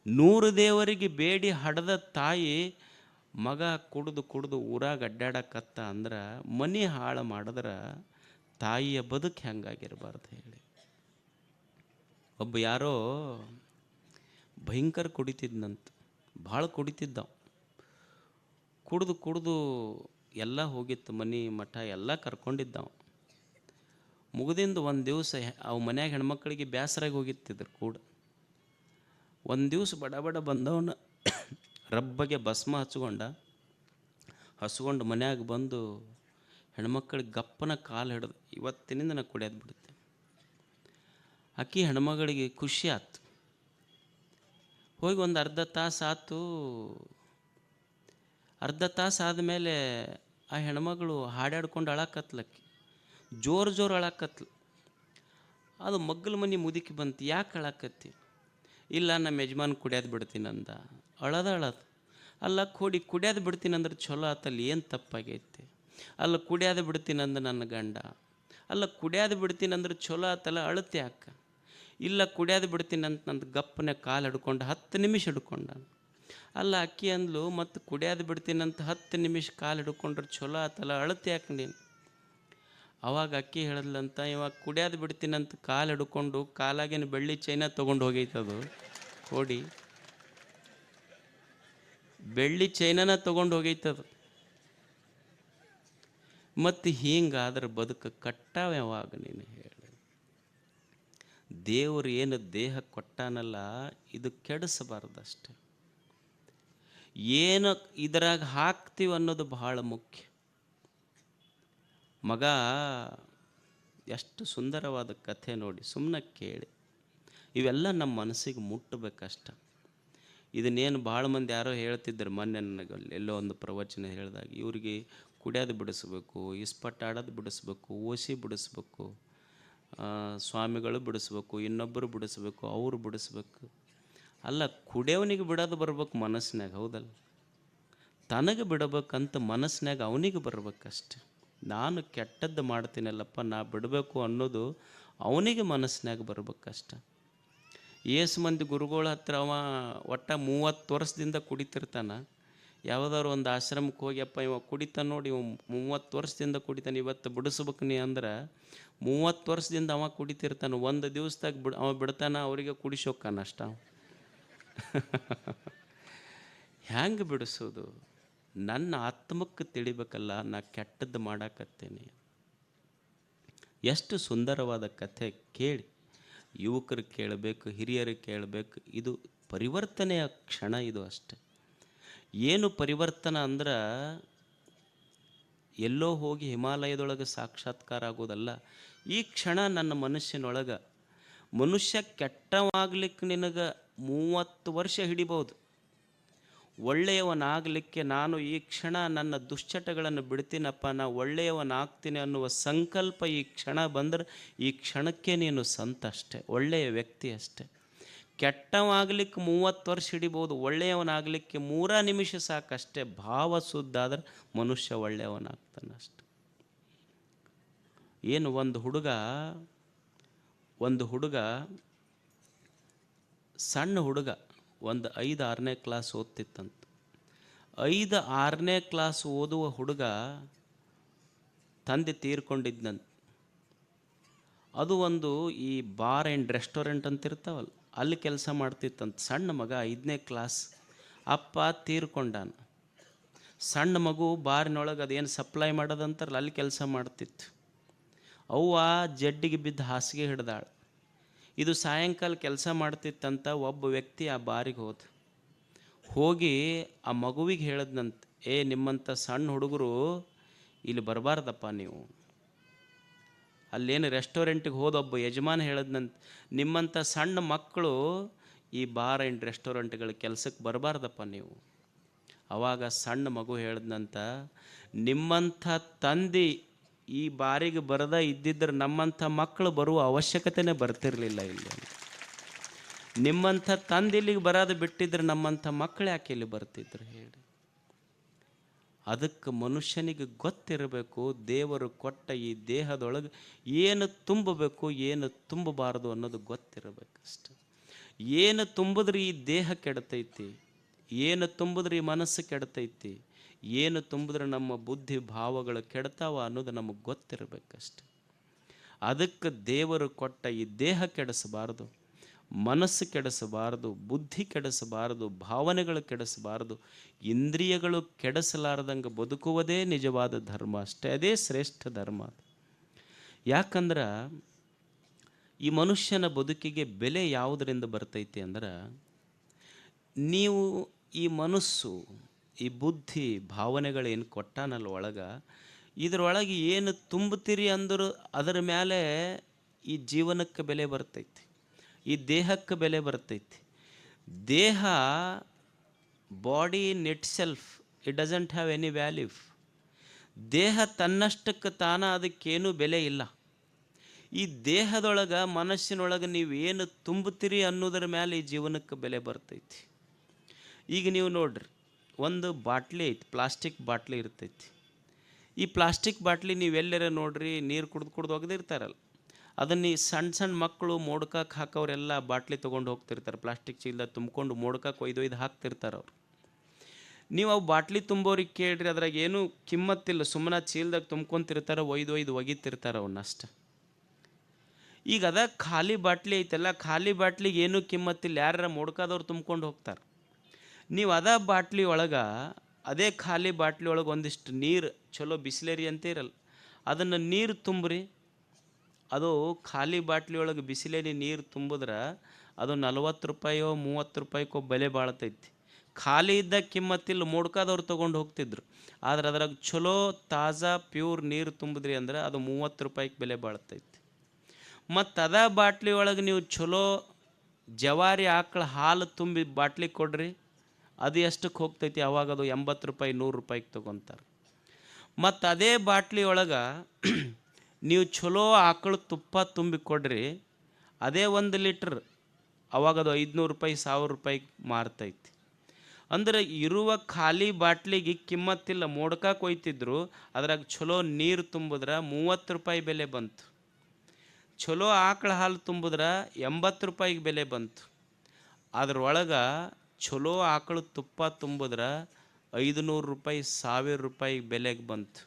100 ದೇವರಿಗೆ ಬೇಡಿ ಹಡದ ತಾಯಿ ಮಗ ಕುಡ್ದು ಊರಾಗ ಅಡ್ಡಾಡಕತ್ತ ಅಂದ್ರೆ ಮನೆ ಹಾಳು ಮಾಡಿದ್ರೆ ತಾಯಿಯ ಬದುಕು ಹೆಂಗಾಗಿರಬಾರ್ದು ಹೇಳಿ. ಒಬ್ಬ ಯಾರೋ ಭಯಂಕರ ಕುಡಿತಿದ್ನಂತ, ಭಾಳ ಕುಡಿತಿದ್ದ. ಕುಡ್ದು ಎಲ್ಲ ಹೋಗಿತ್ತು, ಮನೆ ಮಠ ಎಲ್ಲ ಕರ್ಕೊಂಡಿದ್ದಾವ. ಮುಗಿದಿಂದ ಒಂದು ದಿವಸ ಅವು ಮನ್ಯಾಗ ಹೆಣ್ಮಕ್ಳಿಗೆ ಬೇಸರಾಗಿ ಹೋಗಿತ್ತಿದ್ರು ಕೂಡ. ಒಂದು ದಿವಸ ಬಡ ಬಂದವನ ರಬ್ಬಗೆ ಭಸ್ಮ ಹಚ್ಕೊಂಡು ಮನ್ಯಾಗ ಬಂದು ಹೆಣ್ಮಕ್ಳಿಗೆ ಗಪ್ಪನ ಕಾಲು ಹಿಡಿದು, ಇವತ್ತಿನಿಂದ ನಾನು ಕುಡಿಯೋದು ಬಿಡುತ್ತೆ. ಆಕಿ ಹೆಣ್ಮಗಳಿಗೆ ಖುಷಿ ಆಯ್ತು. ಹೋಗಿ ಒಂದು ಅರ್ಧ ತಾಸು ಆಯ್ತು. ಅರ್ಧ ತಾಸು ಆದಮೇಲೆ ಆ ಹೆಣ್ಮಗಳು ಹಾಡಾಡ್ಕೊಂಡು ಅಳಕತ್ಲಕ್ಕಿ, ಜೋರು ಅಳಕತ್ಲು. ಅದು ಮಗ್ಗಲ ಮನೆ ಮುದುಕಿ ಬಂತು, ಯಾಕೆ ಅಳಕತ್ತಿ? ಇಲ್ಲ, ನಮ್ಮ ಯಜಮಾನ್ ಕುಡಿಯೋದು ಬಿಡ್ತೀನಿ ಅಂದ. ಅಳದ ಅಲ್ಲ, ಕುಡಿಯೋದು ಬಿಡ್ತೀನಿ ಅಂದ್ರೆ ಚಲೋ ಆತಲ್ಲಿ, ಏನು ತಪ್ಪಾಗೈತಿ? ಅಲ್ಲ, ಕುಡಿಯೋದು ಬಿಡ್ತೀನಿ ಅಂದ ನನ್ನ ಗಂಡ. ಅಲ್ಲ, ಕುಡಿಯೋದು ಬಿಡ್ತೀನಿ ಅಂದ್ರೆ ಚಲೋ ಆತಲ್ಲ, ಅಳತೆ ಯಾಕೆ? ಇಲ್ಲ, ಕುಡಿಯೋದು ಬಿಡ್ತೀನಿ ಅಂತ ನಂದು ಗಪ್ಪನೆ ಕಾಲು ಹಿಡ್ಕೊಂಡು 10 ನಿಮಿಷ ಹಿಡ್ಕೊಂಡ. ಅಲ್ಲ, ಅಕ್ಕಿ ಅಂದ್ಲು, ಮತ್ತು ಕುಡಿಯೋದು ಬಿಡ್ತೀನಿ ಅಂತ 10 ನಿಮಿಷ ಕಾಲು ಹಿಡ್ಕೊಂಡ್ರೆ ಚಲೋ ಆತಲ್ಲ, ಅಳತೆ ಯಾಕೆ ನೀನು? ಅವಾಗ ಅಕ್ಕಿ ಹೇಳಿದ್ಲಂತ, ಇವಾಗ ಕುಡಿಯೋದು ಬಿಡ್ತೀನಂತ ಕಾಲು ಹಿಡ್ಕೊಂಡು ಕಾಲಾಗೇನು ಬೆಳ್ಳಿ ಚೈನ ತೊಗೊಂಡು ಹೋಗೈತದು. ಕೋಡಿ ಬೆಳ್ಳಿ ಚೈನನ ತೊಗೊಂಡು ಹೋಗೈತದು. ಮತ್ತು ಹಿಂಗಾದ್ರೆ ಬದುಕು ಕಟ್ಟಾವ ಯಾವಾಗ ನೀನು ಹೇಳಿ? ದೇವರು ಏನು ದೇಹ ಕೊಟ್ಟಾನಲ್ಲ, ಇದು ಕೆಡಿಸಬಾರ್ದಷ್ಟೆ. ಏನು ಇದರಾಗ ಹಾಕ್ತೀವಿ ಅನ್ನೋದು ಬಹಳ ಮುಖ್ಯ. ಮಗ ಎಷ್ಟು ಸುಂದರವಾದ ಕಥೆ ನೋಡಿ, ಸುಮ್ಮನೆ ಕೇಳಿ. ಇವೆಲ್ಲ ನಮ್ಮ ಮನಸ್ಸಿಗೆ ಮುಟ್ಟಬೇಕಷ್ಟ. ಇದನ್ನೇನು ಭಾಳ ಮಂದಿ ಯಾರೋ ಹೇಳ್ತಿದ್ರು ಮೊನ್ನೆ ನನಗೆ, ಎಲ್ಲೋ ಒಂದು ಪ್ರವಚನ ಹೇಳಿದಾಗ, ಇವರಿಗೆ ಕುಡಿಯೋದು ಬಿಡಿಸ್ಬೇಕು, ಇಸ್ಪಟ್ ಆಡೋದು ಬಿಡಿಸ್ಬೇಕು, ಓಸಿ ಬಿಡಿಸ್ಬೇಕು, ಸ್ವಾಮಿಗಳು ಬಿಡಿಸ್ಬೇಕು, ಇನ್ನೊಬ್ಬರು ಬಿಡಿಸ್ಬೇಕು, ಅವರು ಬಿಡಿಸ್ಬೇಕು. ಅಲ್ಲ, ಕುಡಿಯೋವನಿಗೆ ಬಿಡೋದು ಬರ್ಬೇಕು ಮನಸ್ಸಿನಾಗ, ಹೌದಲ್ಲ? ತನಗೆ ಬಿಡಬೇಕಂತ ಮನಸ್ಸಿನಾಗ ಅವನಿಗೆ ಬರ್ಬೇಕಷ್ಟೆ. ನಾನು ಕೆಟ್ಟದ್ದು ಮಾಡ್ತೀನಲ್ಲಪ್ಪ, ನಾ ಬಿಡಬೇಕು ಅನ್ನೋದು ಅವನಿಗೆ ಮನಸ್ಸಿನಾಗ ಬರ್ಬೇಕಷ್ಟ. ಏಸು ಮಂದಿ ಗುರುಗಳ ಹತ್ರ ಅವ ಒಟ್ಟ 30 ವರ್ಷದಿಂದ ಕುಡಿತಿರ್ತಾನೆ. ಯಾವುದಾದ್ರು ಒಂದು ಆಶ್ರಮಕ್ಕೆ ಹೋಗ್ಯಪ್ಪ, ಇವ ಕುಡಿತಾನೆ ನೋಡಿ, ಇವ 30 ವರ್ಷದಿಂದ ಕುಡಿತಾನೆ, ಇವತ್ತು ಬಿಡಿಸ್ಬೇಕು ನೀ ಅಂದ್ರೆ 30 ವರ್ಷದಿಂದ ಅವ ಕುಡಿತಿರ್ತಾನೆ. ಒಂದು ದಿವಸದಾಗ ಅವ ಬಿಡ್ತಾನೆ, ಅವರಿಗೆ ಕುಡಿಸೋಕ್ಕಾನ ಅಷ್ಟ. ಹ್ಯಾಂಗೆ ಬಿಡಿಸೋದು? ನನ್ನ ಆತ್ಮಕ್ಕೆ ತಿಳಿಬೇಕಲ್ಲ, ನಾ ಕೆಟ್ಟದ್ದು ಮಾಡಾಕತ್ತೇನೆ. ಎಷ್ಟು ಸುಂದರವಾದ ಕಥೆ ಕೇಳಿ. ಯುವಕರು ಕೇಳಬೇಕು, ಹಿರಿಯರಿಗೆ ಕೇಳಬೇಕು. ಇದು ಪರಿವರ್ತನೆಯ ಕ್ಷಣ, ಇದು ಅಷ್ಟೆ. ಏನು ಪರಿವರ್ತನೆ ಅಂದ್ರೆ ಎಲ್ಲೋ ಹೋಗಿ ಹಿಮಾಲಯದೊಳಗೆ ಸಾಕ್ಷಾತ್ಕಾರ ಆಗೋದಲ್ಲ. ಈ ಕ್ಷಣ ನನ್ನ ಮನುಷ್ಯನೊಳಗೆ, ಮನುಷ್ಯ ಕೆಟ್ಟವಾಗ್ಲಿಕ್ಕೆ ನಿನಗೆ 30 ವರ್ಷ ಹಿಡಿಬೋದು. ಒಳ್ಳೆಯವನಾಗಲಿಕ್ಕೆ ನಾನು ಈ ಕ್ಷಣ ನನ್ನ ದುಶ್ಚಟಗಳನ್ನು ಬಿಡ್ತೀನಪ್ಪ, ನಾ ಒಳ್ಳೆಯವನಾಗ್ತೀನಿ ಅನ್ನುವ ಸಂಕಲ್ಪ ಈ ಕ್ಷಣ ಬಂದರೆ ಈ ಕ್ಷಣಕ್ಕೆ ನೀನು ಸಂತ ಅಷ್ಟೆ, ಒಳ್ಳೆಯ ವ್ಯಕ್ತಿ ಅಷ್ಟೆ. ಕೆಟ್ಟವಾಗಲಿಕ್ಕೆ 30 ವರ್ಷ ಹಿಡಿಬೋದು, ಒಳ್ಳೆಯವನಾಗಲಿಕ್ಕೆ 3 ನಿಮಿಷ ಸಾಕಷ್ಟೇ. ಭಾವ ಶುದ್ಧ ಆದರೆ ಮನುಷ್ಯ ಒಳ್ಳೆಯವನಾಗ್ತಾನೆ ಅಷ್ಟೆ. ಏನು ಒಂದು ಹುಡುಗ ಸಣ್ಣ ಹುಡುಗ ಒಂದು 5-6ನೇ ಕ್ಲಾಸ್ ಓದ್ತಿತ್ತಂತ. 5-6ನೇ ಕ್ಲಾಸ್ ಓದುವ ಹುಡುಗ ತಂದೆ ತೀರ್ಕೊಂಡಿದ್ದಂತ. ಅದು ಒಂದು ಈ ಬಾರ್ ಆ್ಯಂಡ್ ರೆಸ್ಟೋರೆಂಟ್ ಅಂತ ಇರ್ತಾವಲ್ಲ, ಅಲ್ಲಿ ಕೆಲಸ ಮಾಡ್ತಿತ್ತಂತ. ಸಣ್ಣ ಮಗ 5ನೇ ಕ್ಲಾಸ್, ಅಪ್ಪ ತೀರ್ಕೊಂಡಾನ. ಸಣ್ಣ ಮಗು ಬಾರಿನೊಳಗೆ ಅದೇನು ಸಪ್ಲೈ ಮಾಡೋದಂತಾರಲ್ಲ, ಅಲ್ಲಿ ಕೆಲಸ ಮಾಡ್ತಿತ್ತು. ಅವ್ವ ಜಡ್ಡಿಗೆ ಬಿದ್ದು ಹಾಸಿಗೆ ಹಿಡ್ದಾಳ. ಇದು ಸಾಯಂಕಾಲ ಕೆಲಸ ಮಾಡ್ತಿತ್ತಂತ. ಒಬ್ಬ ವ್ಯಕ್ತಿ ಆ ಬಾರಿಗೆ ಹೋಗಿ ಆ ಮಗುವಿಗೆ ಹೇಳಿದ್ನಂತ, ನಿಮ್ಮಂಥ ಸಣ್ಣ ಹುಡುಗರು ಇಲ್ಲಿ ಬರಬಾರ್ದಪ್ಪ ನೀವು. ಅಲ್ಲೇನು ರೆಸ್ಟೋರೆಂಟಿಗೆ ಹೋದೊಬ್ಬ ಯಜಮಾನ ಹೇಳಿದ್ನಂತ, ನಿಮ್ಮಂಥ ಸಣ್ಣ ಮಕ್ಕಳು ಈ ಬಾರ್ ಆ್ಯಂಡ್ ರೆಸ್ಟೋರೆಂಟ್ಗಳ ಕೆಲಸಕ್ಕೆ ಬರಬಾರ್ದಪ್ಪ ನೀವು. ಆವಾಗ ಸಣ್ಣ ಮಗು ಹೇಳಿದ್ನಂತ, ನಿಮ್ಮಂಥ ತಂದೆ ಈ ಬಾರಿಗೆ ಬರದ ಇದ್ದಿದ್ರೆ ನಮ್ಮಂಥ ಮಕ್ಕಳು ಬರುವ ಅವಶ್ಯಕತೆನೇ ಬರ್ತಿರಲಿಲ್ಲ ಇಲ್ಲಿ. ನಿಮ್ಮಂಥ ತಂದೆ ಇಲ್ಲಿಗೆ ಬರೋದು ಬಿಟ್ಟಿದ್ರೆ ನಮ್ಮಂಥ ಮಕ್ಕಳು ಯಾಕೆ ಇಲ್ಲಿ ಬರ್ತಿದ್ರು ಹೇಳಿ. ಅದಕ್ಕೆ ಮನುಷ್ಯನಿಗೆ ಗೊತ್ತಿರಬೇಕು, ದೇವರು ಕೊಟ್ಟ ಈ ದೇಹದೊಳಗೆ ಏನು ತುಂಬಬೇಕು, ಏನು ತುಂಬಬಾರದು ಅನ್ನೋದು ಗೊತ್ತಿರಬೇಕಷ್ಟೆ. ಏನು ತುಂಬಿದ್ರೆ ಈ ದೇಹ ಕೆಡ್ತೈತಿ, ಏನು ತುಂಬಿದ್ರೆ ಈ ಮನಸ್ಸು ಕೆಡ್ತೈತಿ, ಏನು ತುಂಬಿದ್ರೆ ನಮ್ಮ ಬುದ್ಧಿ ಭಾವಗಳು ಕೆಡ್ತಾವ ಅನ್ನೋದು ನಮಗೆ ಗೊತ್ತಿರಬೇಕಷ್ಟೆ. ಅದಕ್ಕೆ ದೇವರು ಕೊಟ್ಟ ಈ ದೇಹ ಕೆಡಿಸಬಾರ್ದು, ಮನಸ್ಸು ಕೆಡಿಸಬಾರ್ದು, ಬುದ್ಧಿ ಕೆಡಿಸಬಾರ್ದು, ಭಾವನೆಗಳು ಕೆಡಿಸಬಾರ್ದು, ಇಂದ್ರಿಯಗಳು ಕೆಡಿಸಲಾರ್ದಂಗೆ ಬದುಕುವುದೇ ನಿಜವಾದ ಧರ್ಮ ಅಷ್ಟೇ. ಅದೇ ಶ್ರೇಷ್ಠ ಧರ್ಮ. ಯಾಕಂದ್ರೆ ಈ ಮನುಷ್ಯನ ಬದುಕಿಗೆ ಬೆಲೆ ಯಾವುದರಿಂದ ಬರ್ತೈತಿ ಅಂದ್ರೆ, ನೀವು ಈ ಮನಸ್ಸು, ಈ ಬುದ್ಧಿ ಭಾವನೆಗಳೇನು ಕೊಟ್ಟಾನಲ್ಲ ಒಳಗೆ, ಇದರೊಳಗೆ ಏನು ತುಂಬುತ್ತೀರಿ ಅಂದರೂ ಅದರ ಮೇಲೆ ಈ ಜೀವನಕ್ಕೆ ಬೆಲೆ ಬರ್ತೈತಿ, ಈ ದೇಹಕ್ಕೆ ಬೆಲೆ ಬರ್ತೈತಿ. ದೇಹ, body in it self, it doesn't have any value. ದೇಹ ತನ್ನಷ್ಟಕ್ಕೆ ತಾನ ಅದಕ್ಕೇನು ಬೆಲೆ ಇಲ್ಲ. ಈ ದೇಹದೊಳಗೆ, ಮನಸ್ಸಿನೊಳಗೆ ನೀವು ಏನು ತುಂಬುತ್ತೀರಿ ಅನ್ನೋದ್ರ ಮೇಲೆ ಈ ಜೀವನಕ್ಕೆ ಬೆಲೆ ಬರ್ತೈತಿ. ಈಗ ನೀವು ನೋಡ್ರಿ, ಒಂದು ಬಾಟ್ಲಿ ಐತಿ, ಪ್ಲಾಸ್ಟಿಕ್ ಬಾಟ್ಲಿ ಇರ್ತೈತಿ. ಈ ಪ್ಲಾಸ್ಟಿಕ್ ಬಾಟ್ಲಿ ನೀವು ಎಲ್ಲರ ನೋಡ್ರಿ, ನೀರು ಕುಡ್ದು ಒಗೆದಿರ್ತಾರಲ್ಲ, ಅದನ್ನು ಈ ಸಣ್ಣ ಸಣ್ಣ ಮಕ್ಕಳು ಮೋಡ್ಕಕ್ಕೆ ಹಾಕೋರೆಲ್ಲ ಬಾಟ್ಲಿ ತೊಗೊಂಡು ಹೋಗ್ತಿರ್ತಾರೆ. ಪ್ಲಾಸ್ಟಿಕ್ ಚೀಲದಾಗ ತುಂಬ್ಕೊಂಡು ಮೋಡ್ಕಕ್ಕೆ ಒಯ್ದು ಹಾಕ್ತಿರ್ತಾರೆ ಅವ್ರು. ನೀವು ಅವು ಬಾಟ್ಲಿ ತುಂಬೋರಿಗೆ ಕೇಳ್ರಿ, ಅದ್ರಾಗ ಏನೂ ಕಿಮ್ಮತ್ತಿಲ್ಲ, ಸುಮ್ಮನೆ ಚೀಲದಾಗ ತುಂಬ್ಕೊತಿರ್ತಾರೆ, ಒಯ್ದು ಒಗಿತಿರ್ತಾರೆ ಅವನ್ನಷ್ಟ. ಈಗ ಅದ ಖಾಲಿ ಬಾಟ್ಲಿ ಐತಲ್ಲ, ಖಾಲಿ ಬಾಟ್ಲಿಗೆ ಏನೂ ಕಿಮ್ಮತ್ತಿಲ್ಲ, ಯಾರ ಮೋಡ್ಕಾದವ್ರು ತುಂಬ್ಕೊಂಡು ಹೋಗ್ತಾರೆ. ನೀವು ಅದ ಬಾಟ್ಲಿ ಒಳಗೆ, ಅದೇ ಖಾಲಿ ಬಾಟ್ಲಿ ಒಳಗೆ ಒಂದಿಷ್ಟು ನೀರು, ಚಲೋ ಬಿಸ್ಲೇರಿ ಅಂತ ಇರಲ್ಲ, ಅದನ್ನು ನೀರು ತುಂಬ್ರಿ. ಅದು ಖಾಲಿ ಬಾಟ್ಲಿ ಒಳಗೆ ಬಿಸಿಲೇರಿ ನೀರು ತುಂಬಿದ್ರೆ ಅದು 40 ರೂಪಾಯೋ 30 ರೂಪಾಯಿಗೋ ಬೆಲೆ ಬಾಳ್ತೈತಿ. ಖಾಲಿ ಇದ್ದ ಕಿಮ್ಮತ್ತಿಲ್ಲ, ಮೋಡ್ಕಾದವ್ರು ತೊಗೊಂಡು ಹೋಗ್ತಿದ್ರು. ಆದ್ರೆ ಅದ್ರಾಗ ಚಲೋ ತಾಜಾ ಪ್ಯೂರ್ ನೀರು ತುಂಬಿದ್ರಿ ಅಂದ್ರೆ ಅದು 30 ರೂಪಾಯಿಗೆ ಬೆಲೆ ಬಾಳ್ತೈತಿ. ಮತ್ತು ಅದ ಬಾಟ್ಲಿ ಒಳಗೆ ನೀವು ಚಲೋ ಜವಾರಿ ಆಕಳ ಹಾಲು ತುಂಬಿ ಬಾಟ್ಲಿ ಕೊಡ್ರಿ, ಅದು ಎಷ್ಟಕ್ಕೆ ಹೋಗ್ತೈತಿ? ಅವಾಗ ಅದು 80 ರೂಪಾಯಿ 100 ರೂಪಾಯಿಗೆ ತೊಗೊತಾರೆ. ಮತ್ತು ಅದೇ ಬಾಟ್ಲಿ ಒಳಗೆ ನೀವು ಚಲೋ ಆಕಳು ತುಪ್ಪ ತುಂಬಿ ಕೊಡ್ರಿ, ಅದೇ 1 ಲೀಟ್ರ್ ಅವಾಗ ಅದು 500 ರೂಪಾಯಿ 1000 ರೂಪಾಯಿಗೆ ಮಾರ್ತೈತಿ. ಅಂದ್ರೆ ಇರುವ ಖಾಲಿ ಬಾಟ್ಲಿಗೆ ಕಿಮ್ಮತ್ತಿಲ್ಲ, ಮೋಡ್ಕಕ್ಕೆ ಒಯ್ತಿದ್ರು, ಅದ್ರಾಗ ಚಲೋ ನೀರು ತುಂಬಿದ್ರೆ 30 ರೂಪಾಯಿ ಬೆಲೆ ಬಂತು. ಚಲೋ ಆಕಳ ಹಾಲು ತುಂಬಿದ್ರೆ 80 ರೂಪಾಯಿಗೆ ಬೆಲೆ ಬಂತು. ಅದ್ರೊಳಗೆ ಚಲೋ ಆಕಳು ತುಪ್ಪ ತುಂಬಿದ್ರೆ 500 ರೂಪಾಯಿ 1000 ರೂಪಾಯಿ ಬೆಲೆಗೆ ಬಂತು.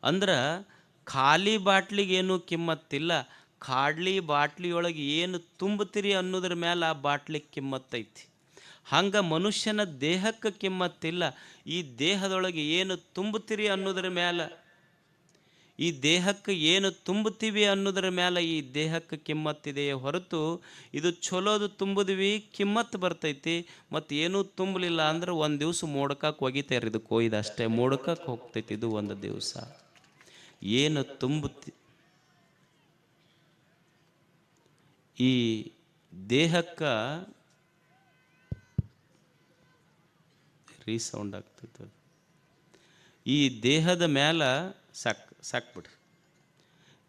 ಅಂದ್ರೆ ಖಾಲಿ ಬಾಟ್ಲಿಗೇನು ಕಿಮ್ಮತ್ತಿಲ್ಲ, ಖಾಲಿ ಬಾಟ್ಲಿಯೊಳಗೆ ಏನು ತುಂಬುತ್ತೀರಿ ಅನ್ನೋದ್ರ ಮೇಲೆ ಆ ಬಾಟ್ಲಿಗೆ ಕಿಮ್ಮತ್ತೈತಿ. ಹಂಗೆ ಮನುಷ್ಯನ ದೇಹಕ್ಕೆ ಕಿಮ್ಮತ್ತಿಲ್ಲ, ಈ ದೇಹದೊಳಗೆ ಏನು ತುಂಬುತ್ತೀರಿ ಅನ್ನೋದ್ರ ಮೇಲೆ, ಈ ದೇಹಕ್ಕೆ ಏನು ತುಂಬುತ್ತೀವಿ ಅನ್ನೋದ್ರ ಮೇಲೆ ಈ ದೇಹಕ್ಕೆ ಕಿಮ್ಮತ್ತಿದೆಯೇ ಹೊರತು, ಇದು ಚಲೋದು ತುಂಬಿದ್ವಿ ಕಿಮ್ಮತ್ತು ಬರ್ತೈತಿ, ಮತ್ತು ಏನೂ ತುಂಬಲಿಲ್ಲ ಅಂದ್ರೆ ಒಂದು ದಿವಸ ಮೋಡ್ಕಕ್ಕೆ ಒಗಿತಾರೆ, ಇದಕ್ಕೆ ಒಯ್ದು ಅಷ್ಟೇ ಮೋಡ್ಕಕ್ಕೆ ಹೋಗ್ತೈತಿ. ಇದು ಒಂದು ದಿವಸ ಏನು ತುಂಬುತ್ತಿ, ಈ ದೇಹಕ್ಕೆ ರೀಸೌಂಡ್ ಆಗ್ತೈತೆ. ಈ ದೇಹದ ಮೇಲೆ ಸಾಕ್ಬಿಡ್ರಿ.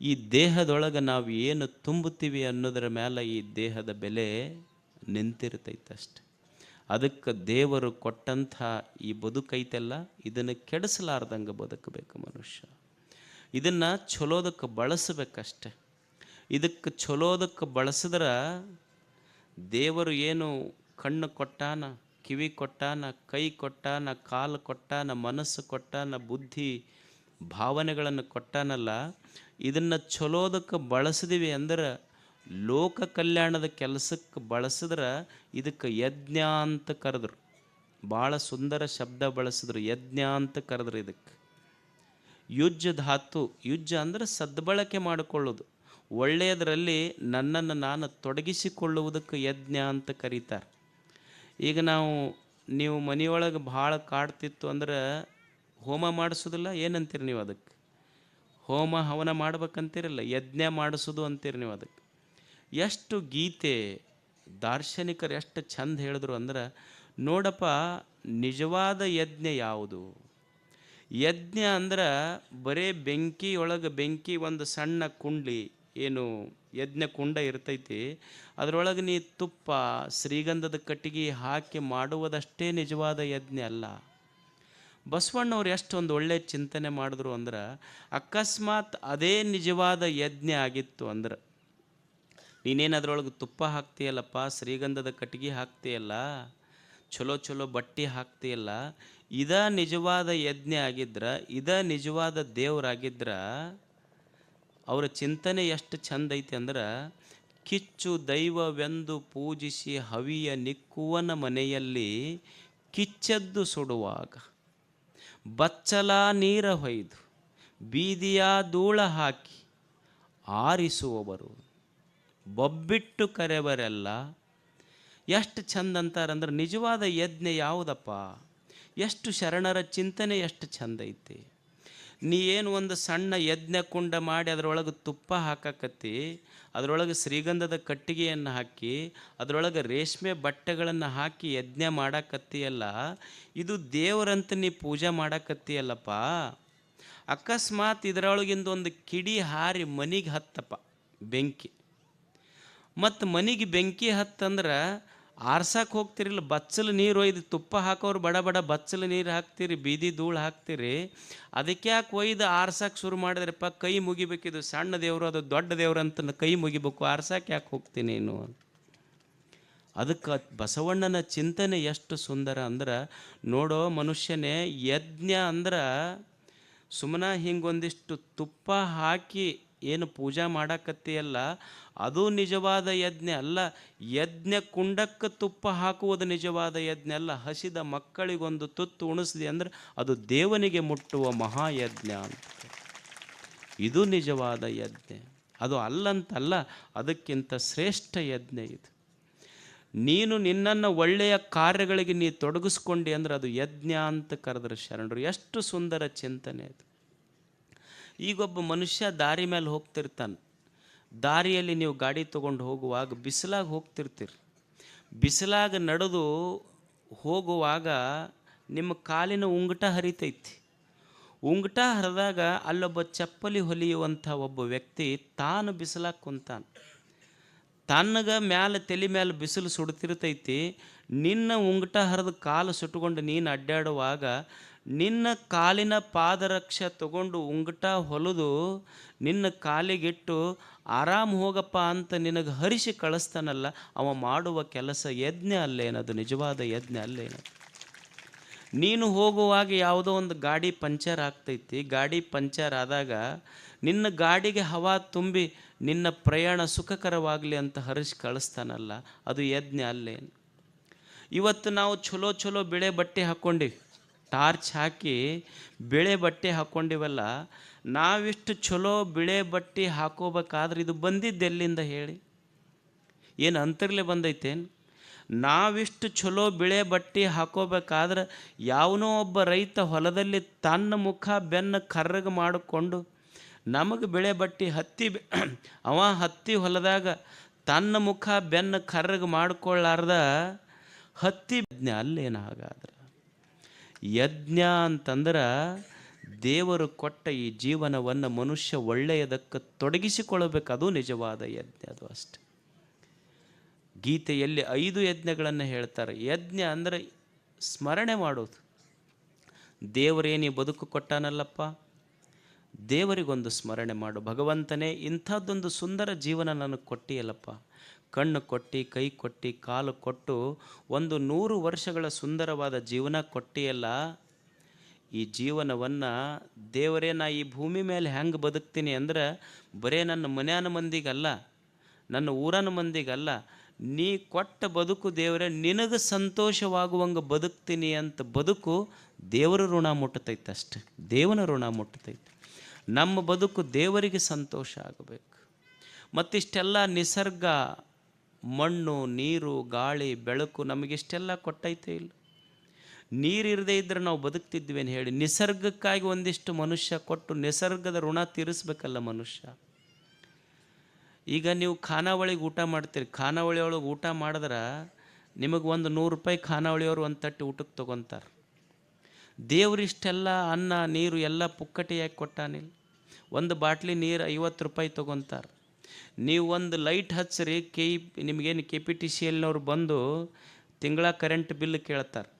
ಈ ದೇಹದೊಳಗೆ ನಾವು ಏನು ತುಂಬುತ್ತೀವಿ ಅನ್ನೋದ್ರ ಮೇಲೆ ಈ ದೇಹದ ಬೆಲೆ ನಿಂತಿರ್ತೈತೆ ಅಷ್ಟೆ. ಅದಕ್ಕೆ ದೇವರು ಕೊಟ್ಟಂಥ ಈ ಬದುಕೈತೆಲ್ಲ, ಇದನ್ನು ಕೆಡಿಸಲಾರ್ದಂಗೆ ಬದುಕಬೇಕು ಮನುಷ್ಯ. ಇದನ್ನು ಚಲೋದಕ್ಕೆ ಬಳಸಬೇಕಷ್ಟೆ. ಇದಕ್ಕೆ ಚಲೋದಕ್ಕೆ ಬಳಸಿದ್ರೆ ದೇವರು ಏನು ಕಣ್ಣು ಕೊಟ್ಟಾನ, ಕಿವಿ ಕೊಟ್ಟಾನ, ಕೈ ಕೊಟ್ಟಾನ, ಕಾಲು ಕೊಟ್ಟಾನ, ಮನಸ್ಸು ಕೊಟ್ಟಾನ, ಬುದ್ಧಿ ಭಾವನೆಗಳನ್ನು ಕೊಟ್ಟಾನಲ್ಲ, ಇದನ್ನು ಚಲೋದಕ್ಕೆ ಬಳಸಿದ್ವಿ ಅಂದ್ರೆ, ಲೋಕ ಕಲ್ಯಾಣದ ಕೆಲಸಕ್ಕೆ ಬಳಸಿದ್ರೆ ಇದಕ್ಕೆ ಯಜ್ಞ ಅಂತ ಕರೆದ್ರು. ಭಾಳ ಸುಂದರ ಶಬ್ದ ಬಳಸಿದ್ರು, ಯಜ್ಞ ಅಂತ ಕರೆದ್ರು. ಇದಕ್ಕೆ ಯುಜ್ಜ ಧಾತು, ಯುಜ್ಜ ಅಂದರೆ ಸದ್ಬಳಕೆ ಮಾಡಿಕೊಳ್ಳೋದು, ಒಳ್ಳೆಯದರಲ್ಲಿ ನನ್ನನ್ನು ನಾನು ತೊಡಗಿಸಿಕೊಳ್ಳುವುದಕ್ಕೆ ಯಜ್ಞ ಅಂತ ಕರೀತಾರೆ. ಈಗ ನೀವು ಮನೆಯೊಳಗೆ ಭಾಳ ಕಾಡ್ತಿತ್ತು ಅಂದ್ರೆ ಹೋಮ ಮಾಡಿಸೋದಿಲ್ಲ, ಏನಂತೀರಿ ನೀವು ಅದಕ್ಕೆ? ಹೋಮ ಹವನ ಮಾಡ್ಬೇಕಂತೀರಲ್ಲ, ಯಜ್ಞ ಮಾಡಿಸೋದು ಅಂತೀರಿ ನೀವು ಅದಕ್ಕೆ. ಎಷ್ಟು ಗೀತೆ ದಾರ್ಶನಿಕರು ಎಷ್ಟು ಚಂದ ಹೇಳಿದ್ರು ಅಂದ್ರೆ, ನೋಡಪ್ಪ ನಿಜವಾದ ಯಜ್ಞ ಯಾವುದು? ಯಜ್ಞ ಅಂದ್ರೆ ಬರೇ ಬೆಂಕಿ ಒಂದು ಸಣ್ಣ ಕುಂಡ್ಲಿ, ಏನು ಯಜ್ಞ ಕುಂಡ ಇರ್ತೈತಿ, ಅದರೊಳಗೆ ನೀ ತುಪ್ಪ ಶ್ರೀಗಂಧದ ಕಟ್ಟಿಗೆ ಹಾಕಿ ಮಾಡುವುದಷ್ಟೇ ನಿಜವಾದ ಯಜ್ಞ ಅಲ್ಲ. ಬಸವಣ್ಣವ್ರು ಎಷ್ಟೊಂದು ಒಳ್ಳೆ ಚಿಂತನೆ ಮಾಡಿದ್ರು ಅಂದ್ರೆ, ಅಕಸ್ಮಾತ್ ಅದೇ ನಿಜವಾದ ಯಜ್ಞ ಆಗಿತ್ತು ಅಂದ್ರೆ, ನೀನೇನು ಅದರೊಳಗೆ ತುಪ್ಪ ಹಾಕ್ತೀಯಲ್ಲಪ್ಪ, ಶ್ರೀಗಂಧದ ಕಟ್ಟಿಗೆ ಹಾಕ್ತೀಯಲ್ಲ, ಚಲೋ ಚಲೋ ಬಟ್ಟೆ ಹಾಕ್ತೀಯಲ್ಲ, ಇದ ನಿಜವಾದ ಯಜ್ಞ ಆಗಿದ್ರ, ಇದ ನಿಜವಾದ ದೇವರಾಗಿದ್ರ, ಅವರ ಚಿಂತನೆ ಎಷ್ಟು ಚಂದ ಐತಿ ಅಂದ್ರೆ, ಕಿಚ್ಚು ದೈವವೆಂದು ಪೂಜಿಸಿ ಹವಿಯ ನಿಕ್ಕುವನ ಮನೆಯಲ್ಲಿ ಕಿಚ್ಚೆದ್ದು ಸುಡುವಾಗ ಬಚ್ಚಲ ನೀರ ಹೊಯ್ದು ಬೀದಿಯ ಧೂಳ ಹಾಕಿ ಆರಿಸುವವರು ಬೊಬ್ಬಿಟ್ಟು ಕರೆವರೆಲ್ಲ. ಎಷ್ಟು ಚಂದ ಅಂತಾರಂದ್ರೆ, ನಿಜವಾದ ಯಜ್ಞ ಯಾವುದಪ್ಪ? ಎಷ್ಟು ಶರಣರ ಚಿಂತನೆ ಎಷ್ಟು ಚಂದ ಐತಿ. ನೀ ಏನು ಒಂದು ಸಣ್ಣ ಯಜ್ಞ ಕುಂಡ ಮಾಡಿ ಅದರೊಳಗೆ ತುಪ್ಪ ಹಾಕಕತ್ತಿ, ಅದರೊಳಗೆ ಶ್ರೀಗಂಧದ ಕಟ್ಟಿಗೆಯನ್ನು ಹಾಕಿ, ಅದರೊಳಗೆ ರೇಷ್ಮೆ ಬಟ್ಟೆಗಳನ್ನು ಹಾಕಿ ಯಜ್ಞ ಮಾಡಕತ್ತೀಯಲ್ಲ, ಇದು ದೇವರಂತ ನೀ ಪೂಜೆ ಮಾಡಕತ್ತೀಯಲ್ಲಪ್ಪ. ಅಕಸ್ಮಾತ್ ಇದರೊಳಗಿಂದ ಒಂದು ಕಿಡಿ ಹಾರಿ ಮನಿಗೆ ಹತ್ತಪ್ಪ ಬೆಂಕಿ, ಮತ್ತು ಮನಿಗೆ ಬೆಂಕಿ ಹತ್ತಂದ್ರೆ ಆರ್ಸಕ್ಕೆ ಹೋಗ್ತಿರಿಲ್ಲ, ಬಚ್ಚಲು ನೀರು ಒಯ್ದು ತುಪ್ಪ ಹಾಕೋರು ಬಡ ಬಡ ಬಚ್ಚಲು ನೀರು ಹಾಕ್ತೀರಿ, ಬೀದಿ ಧೂಳು ಹಾಕ್ತೀರಿ. ಅದಕ್ಕೆ ಯಾಕೆ ಒಯ್ದು ಆರ್ಸಕ್ಕೆ ಶುರು ಮಾಡಿದ್ರಪ್ಪ? ಕೈ ಮುಗಿಬೇಕಿದು ಸಣ್ಣ ದೇವರು, ಅದು ದೊಡ್ಡ ದೇವ್ರು ಅಂತ ಕೈ ಮುಗಿಬೇಕು, ಆರ್ಸಕ್ಕೆ ಯಾಕೆ ಹೋಗ್ತೀನಿ ನೀನು? ಅದಕ್ಕೆ ಬಸವಣ್ಣನ ಚಿಂತನೆ ಎಷ್ಟು ಸುಂದರ ಅಂದ್ರೆ, ನೋಡೋ ಮನುಷ್ಯನೇ, ಯಜ್ಞ ಅಂದ್ರೆ ಸುಮ್ಮನೆ ಹಿಂಗೊಂದಿಷ್ಟು ತುಪ್ಪ ಹಾಕಿ ಏನು ಪೂಜೆ ಮಾಡಕತ್ತೀಯಲ್ಲ, ಅದು ನಿಜವಾದ ಯಜ್ಞ ಅಲ್ಲ. ಯಜ್ಞ ಕುಂಡಕ್ಕೆ ತುಪ್ಪ ಹಾಕುವುದು ನಿಜವಾದ ಯಜ್ಞ ಅಲ್ಲ. ಹಸಿದ ಮಕ್ಕಳಿಗೊಂದು ತುತ್ತು ಉಣಿಸಿದೆ ಅಂದ್ರೆ ಅದು ದೇವನಿಗೆ ಮುಟ್ಟುವ ಮಹಾಯಜ್ಞ ಅಂತ. ಇದು ನಿಜವಾದ ಯಜ್ಞ. ಅದು ಅಲ್ಲಂತಲ್ಲ, ಅದಕ್ಕಿಂತ ಶ್ರೇಷ್ಠ ಯಜ್ಞ ಇದು. ನೀನು ನಿನ್ನನ್ನು ಒಳ್ಳೆಯ ಕಾರ್ಯಗಳಿಗೆ ನೀ ತೊಡಗಿಸ್ಕೊಂಡಿ ಅಂದ್ರೆ ಅದು ಯಜ್ಞ ಅಂತ ಕರೆದ್ರೆ ಶರಣರು. ಎಷ್ಟು ಸುಂದರ ಚಿಂತನೆ ಅದು. ಈಗೊಬ್ಬ ಮನುಷ್ಯ ದಾರಿ ಮೇಲೆ ಹೋಗ್ತಿರ್ತಾನೆ, ದಾರಿಯಲ್ಲಿ ನೀವು ಗಾಡಿ ತೊಗೊಂಡು ಹೋಗುವಾಗ ಬಿಸಿಲಾಗ ಹೋಗ್ತಿರ್ತೀರಿ, ಬಿಸಿಲಾಗ ನಡೆದು ಹೋಗುವಾಗ ನಿಮ್ಮ ಕಾಲಿನ ಉಂಗುಟ ಹರಿತೈತಿ. ಉಂಗುಟ ಹರಿದಾಗ ಅಲ್ಲೊಬ್ಬ ಚಪ್ಪಲಿ ಹೊಲಿಯುವಂಥ ಒಬ್ಬ ವ್ಯಕ್ತಿ ತಾನು ಬಿಸಿಲಾಗ ಕುಂತಾನೆ, ತನ್ನಗ ಮ್ಯಾಲೆ ತಲೆ ಮೇಲೆ ಬಿಸಿಲು ಸುಡ್ತಿರ್ತೈತಿ. ನಿನ್ನ ಉಂಗುಟ ಹರಿದು ಕಾಲು ಸುಟ್ಕೊಂಡು ನೀನು ಅಡ್ಡಾಡುವಾಗ ನಿನ್ನ ಕಾಲಿನ ಪಾದರಕ್ಷೆ ತಗೊಂಡು ಉಂಗುಟ ಹೊಲಿದು ನಿನ್ನ ಕಾಲಿಗಿಟ್ಟು ಆರಾಮ್ ಹೋಗಪ್ಪ ಅಂತ ನಿನಗೆ ಹರಿಸಿ ಕಳಿಸ್ತಾನಲ್ಲ, ಅವ ಮಾಡುವ ಕೆಲಸ ಯಜ್ಞ ಅಲ್ಲೇನದು? ನಿಜವಾದ ಯಜ್ಞ ಅಲ್ಲೇನದು? ನೀನು ಹೋಗುವಾಗ ಯಾವುದೋ ಒಂದು ಗಾಡಿ ಪಂಚರ್ ಆಗ್ತೈತಿ, ಗಾಡಿ ಪಂಚರ್ ಆದಾಗ ನಿನ್ನ ಗಾಡಿಗೆ ಹವಾ ತುಂಬಿ ನಿನ್ನ ಪ್ರಯಾಣ ಸುಖಕರವಾಗಲಿ ಅಂತ ಹರಿಸಿ ಕಳಿಸ್ತಾನಲ್ಲ, ಅದು ಯಜ್ಞ ಅಲ್ಲೇನು? ಇವತ್ತು ನಾವು ಚಲೋ ಚಲೋ ಬಿಳೆ ಬಟ್ಟೆ ಹಾಕ್ಕೊಂಡಿವಿ, ಟಾರ್ಚ್ ಹಾಕಿ ಬಿಳೆ ಬಟ್ಟೆ ಹಾಕ್ಕೊಂಡಿವಲ್ಲ, ನಾವಿಷ್ಟು ಚಲೋ ಬಿಳೆ ಬಟ್ಟೆ ಹಾಕೋಬೇಕಾದ್ರೆ ಇದು ಬಂದಿದ್ದೆಲ್ಲಿಂದ ಹೇಳಿ? ಏನು ಅಂತರ್ಲೆ ಬಂದೈತೇನು? ನಾವಿಷ್ಟು ಚಲೋ ಬಿಳೆ ಬಟ್ಟೆ ಹಾಕೋಬೇಕಾದ್ರೆ ಯಾವನೋ ಒಬ್ಬ ರೈತ ಹೊಲದಲ್ಲಿ ತನ್ನ ಮುಖ ಬೆನ್ನು ಕರ್ರಗೆ ಮಾಡಿಕೊಂಡು ನಮಗೆ ಬಿಳೆ ಬಟ್ಟೆ ಅವ ಹತ್ತಿ ಹೊಲದಾಗ ತನ್ನ ಮುಖ ಬೆನ್ನು ಕರ್ರಗೆ ಮಾಡಿಕೊಳ್ಳಾರ್ದ ಹತ್ತಿ ಯಜ್ಞ ಅಲ್ಲೇನು? ಹಾಗಾದ್ರೆ ಯಜ್ಞ ಅಂತಂದ್ರೆ ದೇವರು ಕೊಟ್ಟ ಈ ಜೀವನವನ್ನು ಮನುಷ್ಯ ಒಳ್ಳೆಯದಕ್ಕೆ ತೊಡಗಿಸಿಕೊಳ್ಳಬೇಕು, ಅದು ನಿಜವಾದ ಯಜ್ಞ. ಅದು ಅಷ್ಟೆ. ಗೀತೆಯಲ್ಲಿ 5 ಯಜ್ಞಗಳನ್ನು ಹೇಳ್ತಾರೆ. ಯಜ್ಞ ಅಂದರೆ ಸ್ಮರಣೆ ಮಾಡೋದು. ದೇವರೇನಿ ಬದುಕು ಕೊಟ್ಟಾನಲ್ಲಪ್ಪ, ದೇವರಿಗೊಂದು ಸ್ಮರಣೆ ಮಾಡು. ಭಗವಂತನೇ, ಇಂಥದ್ದೊಂದು ಸುಂದರ ಜೀವನ ನನಗೆ ಕೊಟ್ಟಿಯಲ್ಲಪ್ಪ, ಕಣ್ಣು ಕೊಟ್ಟು, ಕೈ ಕೊಟ್ಟು, ಕಾಲು ಕೊಟ್ಟು 100 ವರ್ಷಗಳ ಸುಂದರವಾದ ಜೀವನ ಕೊಟ್ಟಿಯಲ್ಲ. ಈ ಜೀವನವನ್ನು ದೇವರೇ, ನಾ ಈ ಭೂಮಿ ಮೇಲೆ ಹೆಂಗೆ ಬದುಕ್ತೀನಿ ಅಂದ್ರೆ ಬರೇ ನನ್ನ ಮನ್ಯಾನ ಮಂದಿಗಲ್ಲ, ನನ್ನ ಊರನ ಮಂದಿಗಲ್ಲ, ನೀ ಕೊಟ್ಟ ಬದುಕು ದೇವರೇ ನಿನಗೆ ಸಂತೋಷವಾಗುವಂಗೆ ಬದುಕ್ತೀನಿ ಅಂತ ಬದುಕು ದೇವರ ಋಣ ಮುಟ್ಟತೈತೆ ಅಷ್ಟೆ. ದೇವನ ಋಣ ಮುಟ್ಟತೈತೆ. ನಮ್ಮ ಬದುಕು ದೇವರಿಗೆ ಸಂತೋಷ ಆಗಬೇಕು. ಮತ್ತಿಷ್ಟೆಲ್ಲ ನಿಸರ್ಗ, ಮಣ್ಣು, ನೀರು, ಗಾಳಿ, ಬೆಳಕು ನಮಗಿಷ್ಟೆಲ್ಲ ಕೊಟ್ಟೈತೆ ಇಲ್ಲ? ನೀರಿರದೇ ಇದ್ದರೆ ನಾವು ಬದುಕ್ತಿದ್ವೇನು ಹೇಳಿ? ನಿಸರ್ಗಕ್ಕಾಗಿ ಒಂದಿಷ್ಟು ಮನುಷ್ಯ ಕೊಟ್ಟು ನಿಸರ್ಗದ ಋಣ ತೀರಿಸ್ಬೇಕಲ್ಲ ಮನುಷ್ಯ. ಈಗ ನೀವು ಖಾನಾವಳಿಗೆ ಊಟ ಮಾಡ್ತೀರಿ, ಖಾನಾವಳಿ ಒಳಗೆ ಊಟ ಮಾಡಿದ್ರೆ ನಿಮಗೆ ಒಂದು 100 ರೂಪಾಯಿ ಖಾನಾವಳಿಯವರು ಒಂದು ತಟ್ಟೆ ಊಟಕ್ಕೆ ತೊಗೊತಾರೆ. ದೇವರಿಷ್ಟೆಲ್ಲ ಅನ್ನ ನೀರು ಎಲ್ಲ ಪುಕ್ಕಟೆಯಾಗಿ ಕೊಟ್ಟಾನಿಲ್ಲ. ಒಂದು ಬಾಟ್ಲಿ ನೀರು 50 ರೂಪಾಯಿ ತೊಗೊತಾರೆ. ನೀವು ಒಂದು ಲೈಟ್ ಹಚ್ಚಿರಿ, ನಿಮಗೇನು KPTCLನವ್ರು ಬಂದು ತಿಂಗಳ ಕರೆಂಟ್ ಬಿಲ್ ಕೇಳ್ತಾರೆ.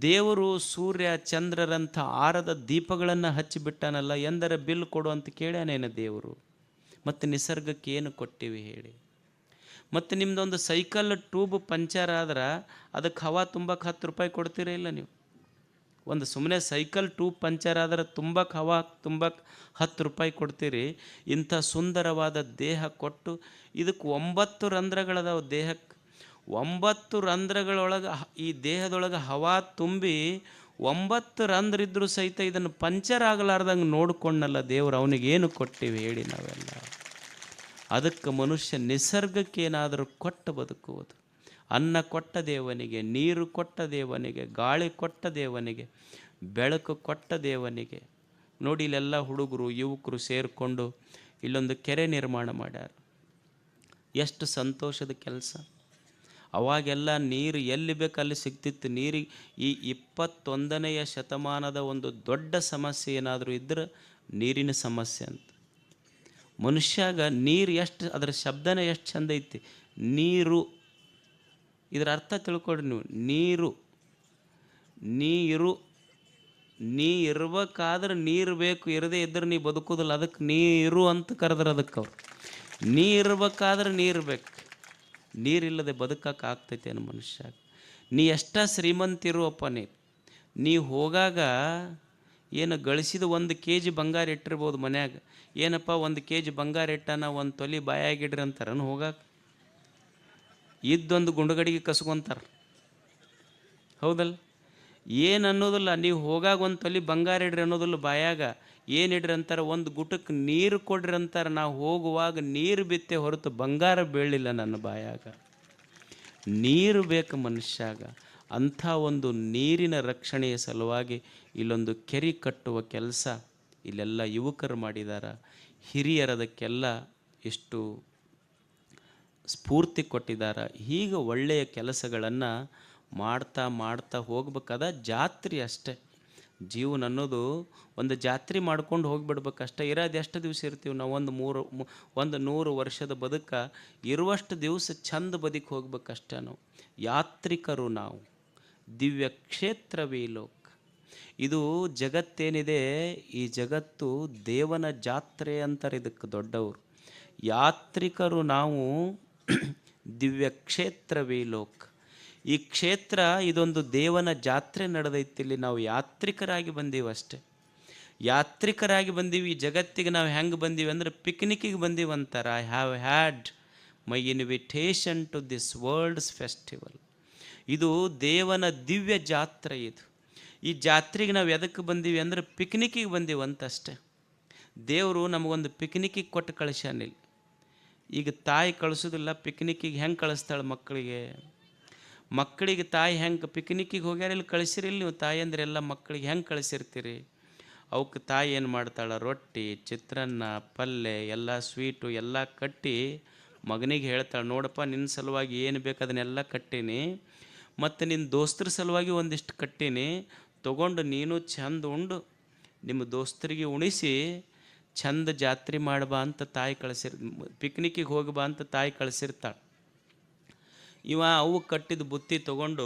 ದೇವರು ಸೂರ್ಯ ಚಂದ್ರರಂಥ ಆರದ ದೀಪಗಳನ್ನು ಹಚ್ಚಿಬಿಟ್ಟಾನಲ್ಲ, ಎಂದರ ಬಿಲ್ ಕೊಡು ಅಂತ ಕೇಳ್ಯಾನೇನು ದೇವರು? ಮತ್ತು ನಿಸರ್ಗಕ್ಕೆ ಏನು ಕೊಟ್ಟಿವಿ ಹೇಳಿ? ಮತ್ತು ನಿಮ್ಮದೊಂದು ಸೈಕಲ್ ಟ್ಯೂಬ್ ಪಂಚರ್ ಆದ್ರೆ ಅದಕ್ಕೆ ಹವಾ ತುಂಬಕ್ಕೆ 10 ರೂಪಾಯಿ ಕೊಡ್ತೀರಾ ಇಲ್ಲ ನೀವು? ಒಂದು ಸುಮ್ಮನೆ ಸೈಕಲ್ ಟ್ಯೂಬ್ ಪಂಚರ್ ಆದ್ರೆ ಹವಾ ತುಂಬಕ್ಕೆ 10 ರೂಪಾಯಿ ಕೊಡ್ತೀರಿ. ಇಂಥ ಸುಂದರವಾದ ದೇಹ ಕೊಟ್ಟು ಇದಕ್ಕೆ 9 ರಂಧ್ರಗಳದಾವ ದೇಹಕ್ಕೆ. 9 ರಂಧ್ರಗಳೊಳಗೆ ಈ ದೇಹದೊಳಗೆ ಹವಾ ತುಂಬಿ 9 ರಂಧ್ರ ಇದ್ದರೂ ಸಹಿತ ಇದನ್ನು ಪಂಚರ್ ಆಗಲಾರ್ದಂಗೆ ನೋಡ್ಕೊಂಡಲ್ಲ ದೇವರು. ಅವನಿಗೇನು ಕೊಟ್ಟಿವಿ ಹೇಳಿ ನಾವೆಲ್ಲ? ಅದಕ್ಕೆ ಮನುಷ್ಯ ನಿಸರ್ಗಕ್ಕೇನಾದರೂ ಕೊಟ್ಟು ಬದುಕುವುದು. ಅನ್ನ ಕೊಟ್ಟ ದೇವನಿಗೆ, ನೀರು ಕೊಟ್ಟ ದೇವನಿಗೆ, ಗಾಳಿ ಕೊಟ್ಟ ದೇವನಿಗೆ, ಬೆಳಕು ಕೊಟ್ಟ ದೇವನಿಗೆ. ನೋಡಿ, ಇಲ್ಲೆಲ್ಲ ಹುಡುಗರು ಯುವಕರು ಸೇರಿಕೊಂಡು ಇಲ್ಲೊಂದು ಕೆರೆ ನಿರ್ಮಾಣ ಮಾಡ್ಯಾರ. ಎಷ್ಟು ಸಂತೋಷದ ಕೆಲಸ! ಅವಾಗೆಲ್ಲ ನೀರು ಎಲ್ಲಿ ಬೇಕಲ್ಲಿ ಸಿಗ್ತಿತ್ತು. ನೀರಿಗೆ ಈ 21ನೇ ಶತಮಾನದ ಒಂದು ದೊಡ್ಡ ಸಮಸ್ಯೆ ಏನಾದರೂ ಇದ್ದರೆ ನೀರಿನ ಸಮಸ್ಯೆ ಅಂತ. ಮನುಷ್ಯಾಗ ನೀರು ಎಷ್ಟು, ಅದರ ಶಬ್ದನೇ ಎಷ್ಟು ಚಂದ ಐತಿ, ನೀರು. ಇದರ ಅರ್ಥ ತಿಳ್ಕೊಡ್ರಿ ನೀವು. ನೀರು, ನೀ ಇರ್ಬೇಕಾದ್ರೆ ನೀರು ಬೇಕು, ಇರದೇ ಇದ್ರೆ ನೀ ಬದುಕೋದಿಲ್ಲ. ಅದಕ್ಕೆ ನೀರು ಅಂತ ಕರೆದ್ರೆ ಅದಕ್ಕೆ ಅವ್ರು. ನೀ ಇರ್ಬೇಕಾದ್ರೆ ನೀರು ಬೇಕು. ನೀರಿಲ್ಲದೆ ಬದುಕಕ್ಕೆ ಆಗ್ತೈತೆ ಏನು ಮನುಷ್ಯ? ನೀ ಎಷ್ಟ ಶ್ರೀಮಂತಿರುವಪ್ಪ, ನೀ ಹೋಗಾಗ ಏನು ಗಳಿಸಿದ 1 kg ಬಂಗಾರ ಇಟ್ಟಿರ್ಬೋದು ಮನ್ಯಾಗ. ಏನಪ್ಪ 1 kg ಬಂಗಾರ ಇಟ್ಟಾನ, 1 ತೊಲಿ ಬಾಯಾಗಿಡ್ರಿ ಅಂತಾರನು ಹೋಗಾಕ? ಇದ್ದೊಂದು ಗುಂಡುಗಡಿಗೆ ಕಸ್ಕೊಂತಾರೆ, ಹೌದಲ್ಲ? ಏನು ಅನ್ನೋದಿಲ್ಲ. ನೀವು ಹೋಗಾಗ 1 ತೊಲಿ ಬಂಗಾರ ಇಡ್ರಿ ಅನ್ನೋದಿಲ್ಲ ಬಾಯಾಗ. ಏನಿಡ್ರಿ ಅಂತಾರೆ? 1 ಗುಟಕ್ಕೆ ನೀರು ಕೊಡ್ರಿ ಅಂತಾರೆ. ನಾವು ಹೋಗುವಾಗ ನೀರು ಬಿತ್ತೆ ಹೊರತು ಬಂಗಾರ ಬೀಳಲಿಲ್ಲ ನನ್ನ ಬಾಯಾಗ. ನೀರು ಬೇಕು ಮನುಷ್ಯಾಗ. ಅಂಥ ಒಂದು ನೀರಿನ ರಕ್ಷಣೆಯ ಸಲುವಾಗಿ ಇಲ್ಲೊಂದು ಕೆರೆ ಕಟ್ಟುವ ಕೆಲಸ ಇಲ್ಲೆಲ್ಲ ಯುವಕರು ಮಾಡಿದ್ದಾರೆ. ಹಿರಿಯರದಕ್ಕೆಲ್ಲ ಎಷ್ಟು ಸ್ಫೂರ್ತಿ ಕೊಟ್ಟಿದ್ದಾರೆ. ಹೀಗೆ ಒಳ್ಳೆಯ ಕೆಲಸಗಳನ್ನು ಮಾಡ್ತಾ ಮಾಡ್ತಾ ಹೋಗ್ಬೇಕಾದ ಜಾತ್ರೆ ಅಷ್ಟೇ. ಜೀವನ ಅನ್ನೋದು ಒಂದು ಜಾತ್ರೆ ಮಾಡ್ಕೊಂಡು ಹೋಗಿಬಿಡ್ಬೇಕಷ್ಟೇ. ಇರೋದು ಎಷ್ಟು ದಿವಸ ಇರ್ತೀವಿ ನಾವು? ಒಂದು 100 ವರ್ಷದ ಬದುಕ ಇರುವಷ್ಟು ದಿವಸ ಚಂದ ಬದುಕಿ ಹೋಗ್ಬೇಕಷ್ಟೇ. ನಾವು ಯಾತ್ರಿಕರು, ನಾವು ದಿವ್ಯ ಕ್ಷೇತ್ರವೇ ಲೋಕ. ಇದು ಜಗತ್ತೇನಿದೆ, ಈ ಜಗತ್ತು ದೇವನ ಜಾತ್ರೆ ಅಂತಾರೆ ಇದಕ್ಕೆ ದೊಡ್ಡವರು. ಯಾತ್ರಿಕರು ನಾವು, ದಿವ್ಯ ಕ್ಷೇತ್ರವೇ ಲೋಕ. ಈ ಕ್ಷೇತ್ರ ಇದೊಂದು ದೇವನ ಜಾತ್ರೆ ನಡೆದೈತಿಲ್ಲಿ. ನಾವು ಯಾತ್ರಿಕರಾಗಿ ಬಂದೀವಿ ಅಷ್ಟೆ. ಯಾತ್ರಿಕರಾಗಿ ಬಂದೀವಿ. ಈ ಜಗತ್ತಿಗೆ ನಾವು ಹೆಂಗೆ ಬಂದೀವಿ ಅಂದರೆ ಪಿಕ್ನಿಕ್ಕಿಗೆ ಬಂದೀವಿ ಅಂತಾರೆ. I have had my invitation to this worlds festival. ಇದು ದೇವನ ದಿವ್ಯ ಜಾತ್ರೆ. ಇದು ಈ ಜಾತ್ರೆಗೆ ನಾವು ಎದಕ್ಕೆ ಬಂದೀವಿ ಅಂದರೆ ಪಿಕ್ನಿಕ್ಕಿಗೆ ಬಂದೀವಿ ಅಂತಷ್ಟೇ. ದೇವರು ನಮಗೊಂದು ಪಿಕ್ನಿಕ್ಕಿಗೆ ಕೊಟ್ಟು ಕಳಿಸ್ಯಾನಿಲ್ಲ. ಈಗ ತಾಯಿ ಕಳಿಸೋದಿಲ್ಲ, ಪಿಕ್ನಿಕ್ಕಿಗೆ ಹೆಂಗೆ ಕಳಿಸ್ತಾಳೆ ಮಕ್ಕಳಿಗೆ ತಾಯಿ ಹೆಂಗೆ ಪಿಕ್ನಿಕ್ಕಿಗೆ ಹೋಗ್ಯಾರ ಇಲ್ಲಿ ಕಳಿಸಿರಿಲ್ಲ ನೀವು? ತಾಯಿ ಅಂದರೆ ಎಲ್ಲ ಮಕ್ಕಳಿಗೆ ಹೆಂಗೆ ಕಳಿಸಿರ್ತೀರಿ? ಅವಕ್ಕೆ ತಾಯಿ ಏನು ಮಾಡ್ತಾಳೆ? ರೊಟ್ಟಿ, ಚಿತ್ರಾನ್ನ, ಪಲ್ಯ, ಎಲ್ಲ ಸ್ವೀಟು ಎಲ್ಲ ಕಟ್ಟಿ ಮಗನಿಗೆ ಹೇಳ್ತಾಳೆ, ನೋಡಪ್ಪ ನಿನ್ನ ಸಲುವಾಗಿ ಏನು ಬೇಕು ಅದನ್ನೆಲ್ಲ ಕಟ್ಟೀನಿ, ಮತ್ತು ನಿನ್ನ ದೋಸ್ತರ ಸಲುವಾಗಿ ಒಂದಿಷ್ಟು ಕಟ್ಟೀನಿ, ತೊಗೊಂಡು ನೀನು ಚಂದ ಉಂಡು ನಿಮ್ಮ ದೋಸ್ತರಿಗೆ ಉಣಿಸಿ ಚಂದ ಜಾತ್ರೆ ಮಾಡಬಾ ಅಂತ ತಾಯಿ ಪಿಕ್ನಿಕ್ಕಿಗೆ ಹೋಗಬಾ ಅಂತ ತಾಯಿ ಕಳಿಸಿರ್ತಾಳೆ. ಇವ ಅವು ಕಟ್ಟಿದ ಬುತ್ತಿ ತೊಗೊಂಡು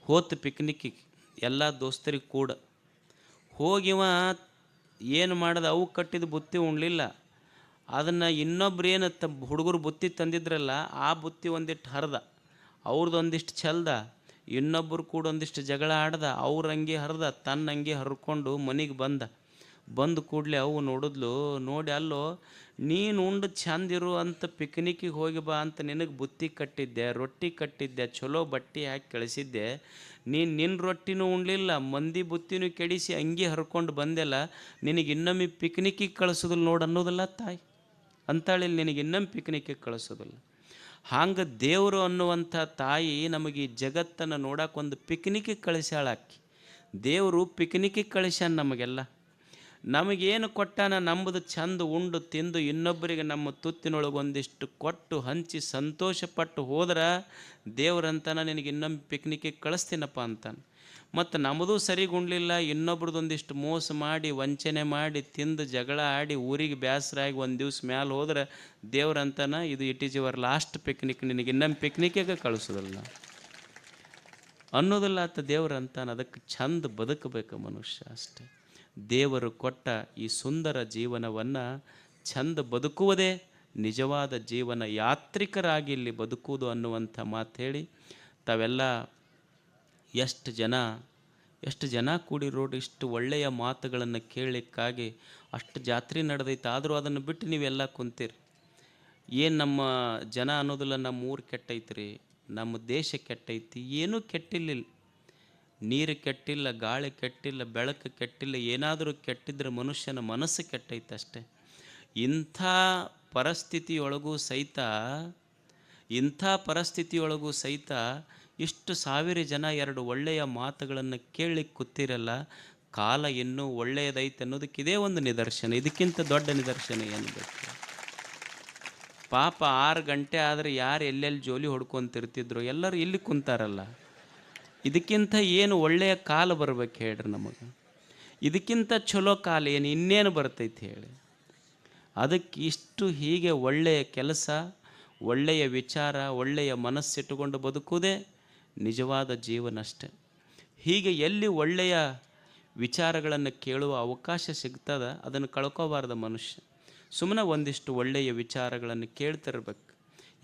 ಹೋತು ಪಿಕ್ನಿಕ್ಕಿಗೆ ಎಲ್ಲ ದೋಸ್ತರಿಗೆ ಕೂಡ ಹೋಗಿವ ಏನು ಮಾಡ್ದೆ? ಅವು ಕಟ್ಟಿದ ಬುತ್ತಿ ಉಣ್ಲಿಲ್ಲ. ಅದನ್ನು ಇನ್ನೊಬ್ರು ಏನು ಹುಡುಗರು ಬುತ್ತಿ ತಂದಿದ್ರಲ್ಲ, ಆ ಬುತ್ತಿ ಒಂದಿಷ್ಟು ಹರಿದ, ಅವ್ರದ್ದು ಒಂದಿಷ್ಟು ಚೆಲ್ದ, ಇನ್ನೊಬ್ಬರು ಕೂಡ ಒಂದಿಷ್ಟು ಜಗಳ ಆಡ್ದ, ಅವ್ರ ಅಂಗಿ ಹರಿದ, ತನ್ನ ಅಂಗಿ ಹರ್ಕೊಂಡು ಮನೆಗೆ ಬಂದು ಕೂಡಲೇ ಅವು ನೋಡಿದ್ಲು. ನೋಡಿ, ಅಲ್ಲೋ ನೀನು ಉಂಡು ಚಂದಿರು ಅಂತ ಪಿಕ್ನಿಕ್ಕಿಗೆ ಹೋಗಿ ಬಾ ಅಂತ ನಿನಗೆ ಬುತ್ತಿ ಕಟ್ಟಿದ್ದೆ, ರೊಟ್ಟಿ ಕಟ್ಟಿದ್ದೆ, ಚಲೋ ಬಟ್ಟೆ ಹಾಕಿ ಕಳಿಸಿದ್ದೆ, ನಿನ್ನ ರೊಟ್ಟಿನೂ ಉಣ್ಲಿಲ್ಲ, ಮಂದಿ ಬುತ್ತಿನೂ ಕೆಡಿಸಿ ಅಂಗಿ ಹರ್ಕೊಂಡು ಬಂದೆಲ್ಲ, ನಿನಗೆ ಇನ್ನೊಮ್ಮೆ ಪಿಕ್ನಿಕ್ಕಿಗೆ ಕಳಿಸೋದಿಲ್ಲ ನೋಡು ಅನ್ನೋದಿಲ್ಲ ತಾಯಿ ಅಂತಾಳಿಲ್ಲಿ. ನಿನಗೆ ಇನ್ನೊಮ್ಮೆ ಪಿಕ್ನಿಕ್ಕಿಗೆ ಕಳಿಸೋದಿಲ್ಲ. ಹಂಗೆ ದೇವರು ಅನ್ನುವಂಥ ತಾಯಿ ನಮಗೆ ಈ ಜಗತ್ತನ್ನು ನೋಡೋಕೆ ಪಿಕ್ನಿಕ್ಕಿಗೆ ಕಳಿಸ್ಯಾಳಾಕಿ. ದೇವರು ಪಿಕ್ನಿಕ್ಕಿಗೆ ಕಳಿಸ್ಯಾನ ನಮಗೆಲ್ಲ. ನಮಗೇನು ಕೊಟ್ಟಾನ? ನಂಬುದು ಚಂದ ಉಂಡು ತಿಂದು ಇನ್ನೊಬ್ಬರಿಗೆ ನಮ್ಮ ತುತ್ತಿನೊಳಗೊಂದಿಷ್ಟು ಕೊಟ್ಟು ಹಂಚಿ ಸಂತೋಷಪಟ್ಟು ಹೋದ್ರೆ ದೇವ್ರಂತಾನೆ ನಿನಗೆ ಇನ್ನೊಮ್ಮೆ ಪಿಕ್ನಿಕ್ಕಿಗೆ ಕಳಿಸ್ತೀನಪ್ಪ ಅಂತಾನೆ. ಮತ್ತು ನಮ್ಮದು ಸರಿಗುಂಡ್ಲಿಲ್ಲ, ಇನ್ನೊಬ್ರದ್ದೊಂದಿಷ್ಟು ಮೋಸ ಮಾಡಿ ವಂಚನೆ ಮಾಡಿ ತಿಂದು ಜಗಳ ಆಡಿ ಊರಿಗೆ ಬೇಸರಾಗಿ ಒಂದು ದಿವ್ಸ ಮ್ಯಾಲೆ ಹೋದ್ರೆ ದೇವ್ರಂತನ ಇದು it is your last picnic, ನಿನಗೆ ಇನ್ನೊಮ್ಮೆ ಪಿಕ್ನಿಕ್ಕಿಗೆ ಕಳಿಸೋದಿಲ್ಲ ಅನ್ನೋದಿಲ್ಲ ಆತ ದೇವ್ರಂತಾನೆ. ಅದಕ್ಕೆ ಚಂದ ಬದುಕಬೇಕು ಮನುಷ್ಯ ಅಷ್ಟೆ. ದೇವರು ಕೊಟ್ಟ ಈ ಸುಂದರ ಜೀವನವನ್ನು ಚಂದ ಬದುಕುವುದೇ ನಿಜವಾದ ಜೀವನ. ಯಾತ್ರಿಕರಾಗಿ ಇಲ್ಲಿ ಬದುಕುವುದು ಅನ್ನುವಂಥ ಮಾತು ಹೇಳಿ ತಾವೆಲ್ಲ ಎಷ್ಟು ಜನ ಕೂಡಿರೋಡು ಇಷ್ಟು ಒಳ್ಳೆಯ ಮಾತುಗಳನ್ನು ಕೇಳಲಿಕ್ಕಾಗಿ ಅಷ್ಟು ಜಾತ್ರೆ ನಡೆದೈತೆ. ಆದರೂ ಅದನ್ನು ಬಿಟ್ಟು ನೀವೆಲ್ಲ ಕುಂತೀರಿ. ಏನು ನಮ್ಮ ಜನ ಅನ್ನೋದಿಲ್ಲ, ನಮ್ಮ ಊರು ಕೆಟ್ಟೈತ್ರಿ, ನಮ್ಮ ದೇಶ ಕೆಟ್ಟೈತಿ. ಏನೂ ಕೆಟ್ಟಿಲ್ಲ. ನೀರು ಕೆಟ್ಟಿಲ್ಲ, ಗಾಳಿ ಕೆಟ್ಟಿಲ್ಲ, ಬೆಳಕು ಕೆಟ್ಟಿಲ್ಲ. ಏನಾದರೂ ಕೆಟ್ಟಿದ್ರೆ ಮನುಷ್ಯನ ಮನಸ್ಸು ಕೆಟ್ಟೈತೆ ಅಷ್ಟೆ. ಇಂಥ ಪರಿಸ್ಥಿತಿಯೊಳಗೂ ಸಹಿತ ಇಷ್ಟು ಸಾವಿರ ಜನ ಎರಡು ಒಳ್ಳೆಯ ಮಾತುಗಳನ್ನು ಕೇಳಲಿಕ್ಕೆ ಕೂತಿರಲ್ಲ. ಕಾಲ ಇನ್ನೂ ಒಳ್ಳೆಯದೈತೆ ಅನ್ನೋದಕ್ಕೆ ಇದೇ ಒಂದು ನಿದರ್ಶನ. ಇದಕ್ಕಿಂತ ದೊಡ್ಡ ನಿದರ್ಶನ ಏನು ಬೇಕು? ಪಾಪ 6 ಗಂಟೆ ಆದರೆ ಯಾರು ಎಲ್ಲೆಲ್ಲಿ ಜೋಲಿ ಹೊಡ್ಕೊತಿರ್ತಿದ್ರು, ಎಲ್ಲರೂ ಇಲ್ಲಿ ಕುಂತಾರಲ್ಲ. ಇದಕ್ಕಿಂತ ಏನು ಒಳ್ಳೆಯ ಕಾಲ ಬರ್ಬೇಕು ಹೇಳ್ರಿ ನಮಗೆ? ಇದಕ್ಕಿಂತ ಚಲೋ ಕಾಲ ಏನು ಇನ್ನೇನು ಬರ್ತೈತೆ ಹೇಳಿ? ಅದಕ್ಕೆ ಇಷ್ಟು ಹೀಗೆ ಒಳ್ಳೆಯ ಕೆಲಸ, ಒಳ್ಳೆಯ ವಿಚಾರ, ಒಳ್ಳೆಯ ಮನಸ್ಸಿಟ್ಟುಕೊಂಡು ಬದುಕುವುದೇ ನಿಜವಾದ ಜೀವನ ಅಷ್ಟೆ. ಹೀಗೆ ಎಲ್ಲಿ ಒಳ್ಳೆಯ ವಿಚಾರಗಳನ್ನು ಕೇಳುವ ಅವಕಾಶ ಸಿಗ್ತದ ಅದನ್ನು ಕಳ್ಕೋಬಾರ್ದು ಮನುಷ್ಯ. ಸುಮ್ಮನೆ ಒಂದಿಷ್ಟು ಒಳ್ಳೆಯ ವಿಚಾರಗಳನ್ನು ಕೇಳ್ತಿರ್ಬೇಕು.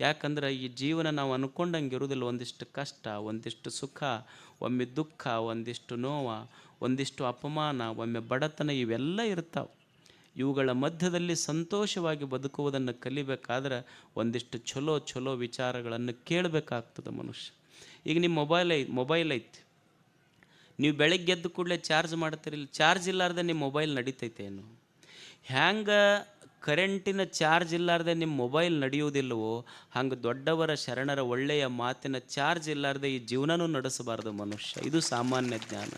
ಯಾಕಂದ್ರೆ ಈ ಜೀವನ ನಾವು ಅಂದ್ಕೊಂಡಂಗೆ ಇರೋದಿಲ್ಲ. ಒಂದಿಷ್ಟು ಕಷ್ಟ, ಒಂದಿಷ್ಟು ಸುಖ, ಒಮ್ಮೆ ದುಃಖ, ಒಂದಿಷ್ಟು ನೋವು, ಒಂದಿಷ್ಟು ಅಪಮಾನ, ಒಮ್ಮೆ ಬಡತನ, ಇವೆಲ್ಲ ಇರ್ತಾವೆ. ಇವುಗಳ ಮಧ್ಯದಲ್ಲಿ ಸಂತೋಷವಾಗಿ ಬದುಕುವುದನ್ನು ಕಲಿಬೇಕಾದ್ರೆ ಒಂದಿಷ್ಟು ಚಲೋ ವಿಚಾರಗಳನ್ನು ಕೇಳಬೇಕಾಗ್ತದೆ ಮನುಷ್ಯ. ಈಗ ನಿಮ್ಮ ಮೊಬೈಲ್ ಐತಿ, ನೀವು ಬೆಳಗ್ಗೆ ಎದ್ದು ಕೂಡಲೇ ಚಾರ್ಜ್ ಮಾಡ್ತೀರಿಲ್ಲ, ಚಾರ್ಜ್ ಇಲ್ಲಾರ್ದೆ ನಿಮ್ಮ ಮೊಬೈಲ್ ನಡೀತೈತೆ ಏನು? ಹ್ಯಾಂಗೆ ಕರೆಂಟಿನ ಚಾರ್ಜ್ ಇಲ್ಲಾರ್ದೆ ನಿಮ್ಮ ಮೊಬೈಲ್ ನಡೆಯುವುದಿಲ್ಲವೋ ಹಂಗೆ ದೊಡ್ಡವರ ಶರಣರ ಒಳ್ಳೆಯ ಮಾತಿನ ಚಾರ್ಜ್ ಇಲ್ಲಾರ್ದೆ ಈ ಜೀವನನೂ ನಡೆಸಬಾರ್ದು ಮನುಷ್ಯ. ಇದು ಸಾಮಾನ್ಯ ಜ್ಞಾನ.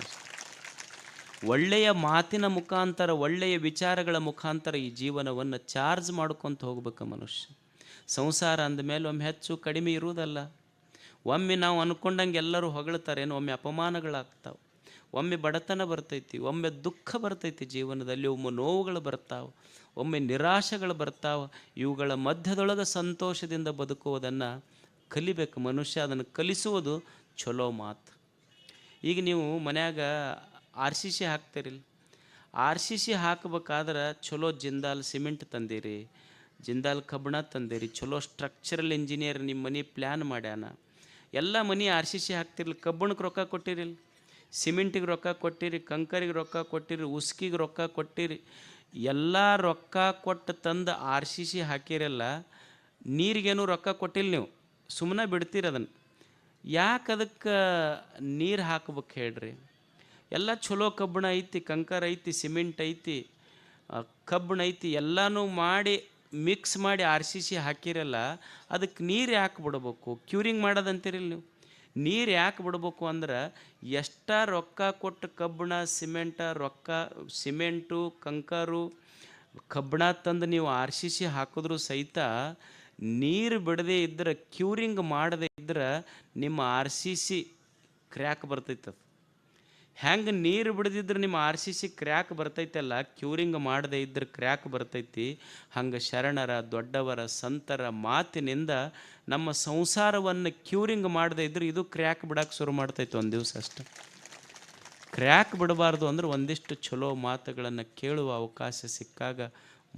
ಒಳ್ಳೆಯ ಮಾತಿನ ಮುಖಾಂತರ, ಒಳ್ಳೆಯ ವಿಚಾರಗಳ ಮುಖಾಂತರ ಈ ಜೀವನವನ್ನು ಚಾರ್ಜ್ ಮಾಡ್ಕೊತ ಹೋಗ್ಬೇಕು ಮನುಷ್ಯ. ಸಂಸಾರ ಅಂದಮೇಲೆ ಒಮ್ಮೆ ಹೆಚ್ಚು ಕಡಿಮೆ ಇರುವುದಲ್ಲ. ಒಮ್ಮೆ ನಾವು ಅಂದ್ಕೊಂಡಂಗೆ ಎಲ್ಲರೂ ಹೊಗಳ್ತಾರೇನು, ಒಮ್ಮೆ ಅಪಮಾನಗಳಾಗ್ತಾವೆ, ಒಮ್ಮೆ ಬಡತನ ಬರ್ತೈತಿ, ಒಮ್ಮೆ ದುಃಖ ಬರ್ತೈತಿ ಜೀವನದಲ್ಲಿ, ಒಮ್ಮೆ ನೋವುಗಳು ಬರ್ತಾವೆ, ಒಮ್ಮೆ ನಿರಾಶೆಗಳು ಬರ್ತಾವೆ. ಇವುಗಳ ಮಧ್ಯದೊಳಗೆ ಸಂತೋಷದಿಂದ ಬದುಕುವುದನ್ನು ಕಲಿಬೇಕು ಮನುಷ್ಯ. ಅದನ್ನು ಕಲಿಸುವುದು ಚಲೋ ಮಾತು. ಈಗ ನೀವು ಮನ್ಯಾಗ RCC ಹಾಕ್ತಿರಿಲ್ಲ, RCC ಹಾಕಬೇಕಾದ್ರೆ ಚಲೋ ಜಿಂದಾಲ್ ಸಿಮೆಂಟ್ ತಂದಿರಿ, ಜಿಂದಾಲ್ ಕಬ್ಬಣ ತಂದಿರಿ, ಚಲೋ ಸ್ಟ್ರಕ್ಚರಲ್ ಇಂಜಿನಿಯರ್ ನಿಮ್ಮ ಮನೆ ಪ್ಲ್ಯಾನ್ ಮಾಡ್ಯಾನ. ಎಲ್ಲ ಮನೆ RCC ಹಾಕ್ತಿರ್ಲಿ, ಕಬ್ಬಣಕ್ಕೆ ರೊಕ್ಕ ಕೊಟ್ಟಿರಿಲ್ಲ, ಸಿಮೆಂಟಿಗೆ ರೊಕ್ಕ ಕೊಟ್ಟಿರಿ, ಕಂಕರಿಗೆ ರೊಕ್ಕ ಕೊಟ್ಟಿರಿ, ಉಸ್ಕಿಗೆ ರೊಕ್ಕ ಕೊಟ್ಟಿರಿ, ಎಲ್ಲ ರೊಕ್ಕ ಕೊಟ್ಟು ತಂದು RCC ಹಾಕಿರಲ್ಲ. ನೀರಿಗೇನು ರೊಕ್ಕ ಕೊಟ್ಟಿಲ್ಲ, ನೀವು ಸುಮ್ಮನೆ ಬಿಡ್ತೀರಿ ಅದನ್ನು. ಯಾಕೆ ಅದಕ್ಕೆ ನೀರು ಹಾಕ್ಬೇಕು ಹೇಳ್ರಿ? ಎಲ್ಲ ಚಲೋ ಕಬ್ಬಣ ಐತಿ, ಕಂಕರ್ ಐತಿ, ಸಿಮೆಂಟ್ ಐತಿ, ಕಬ್ಬಣ ಐತಿ, ಎಲ್ಲನೂ ಮಾಡಿ ಮಿಕ್ಸ್ ಮಾಡಿ RCC ಹಾಕಿರಲ್ಲ. ಅದಕ್ಕೆ ನೀರು ಯಾಕೆ ಬಿಡ್ಬೇಕು? ಕ್ಯೂರಿಂಗ್ ಮಾಡೋದಂತೀರಿಲ್ಲ ನೀವು. ನೀರು ಯಾಕೆ ಬಿಡ್ಬೇಕು ಅಂದ್ರೆ, ಎಷ್ಟ ರೊಕ್ಕ ಕೊಟ್ಟು ಕಬ್ಬಣ ಸಿಮೆಂಟು ಕಂಕರು ಕಬ್ಬಣ ತಂದು ನೀವು RCC ಹಾಕಿದ್ರೂ ಸಹಿತ ನೀರು ಬಿಡದೇ ಇದ್ದರೆ, ಕ್ಯೂರಿಂಗ್ ಮಾಡದೇ ಇದ್ರೆ ನಿಮ್ಮ RCC ಕ್ರ್ಯಾಕ್ ಬರ್ತೈತದ. ಹೆಂಗೆ ನೀರು ಬಿಡದಿದ್ರೆ ನಿಮ್ಮ RCC ಕ್ರ್ಯಾಕ್ ಬರ್ತೈತಲ್ಲ, ಕ್ಯೂರಿಂಗ್ ಮಾಡದೇ ಇದ್ರೆ ಕ್ರ್ಯಾಕ್ ಬರ್ತೈತಿ. ಹಂಗೆ ಶರಣರ, ದೊಡ್ಡವರ, ಸಂತರ ಮಾತಿನಿಂದ ನಮ್ಮ ಸಂಸಾರವನ್ನು ಕ್ಯೂರಿಂಗ್ ಮಾಡದೇ ಇದ್ರೆ ಇದು ಕ್ರ್ಯಾಕ್ ಬಿಡಕ್ಕೆ ಶುರು ಮಾಡ್ತೈತೆ ಒಂದು ದಿವಸ ಅಷ್ಟೆ. ಕ್ರ್ಯಾಕ್ ಬಿಡಬಾರ್ದು ಅಂದ್ರೆ ಒಂದಿಷ್ಟು ಚಲೋ ಮಾತುಗಳನ್ನು ಕೇಳುವ ಅವಕಾಶ ಸಿಕ್ಕಾಗ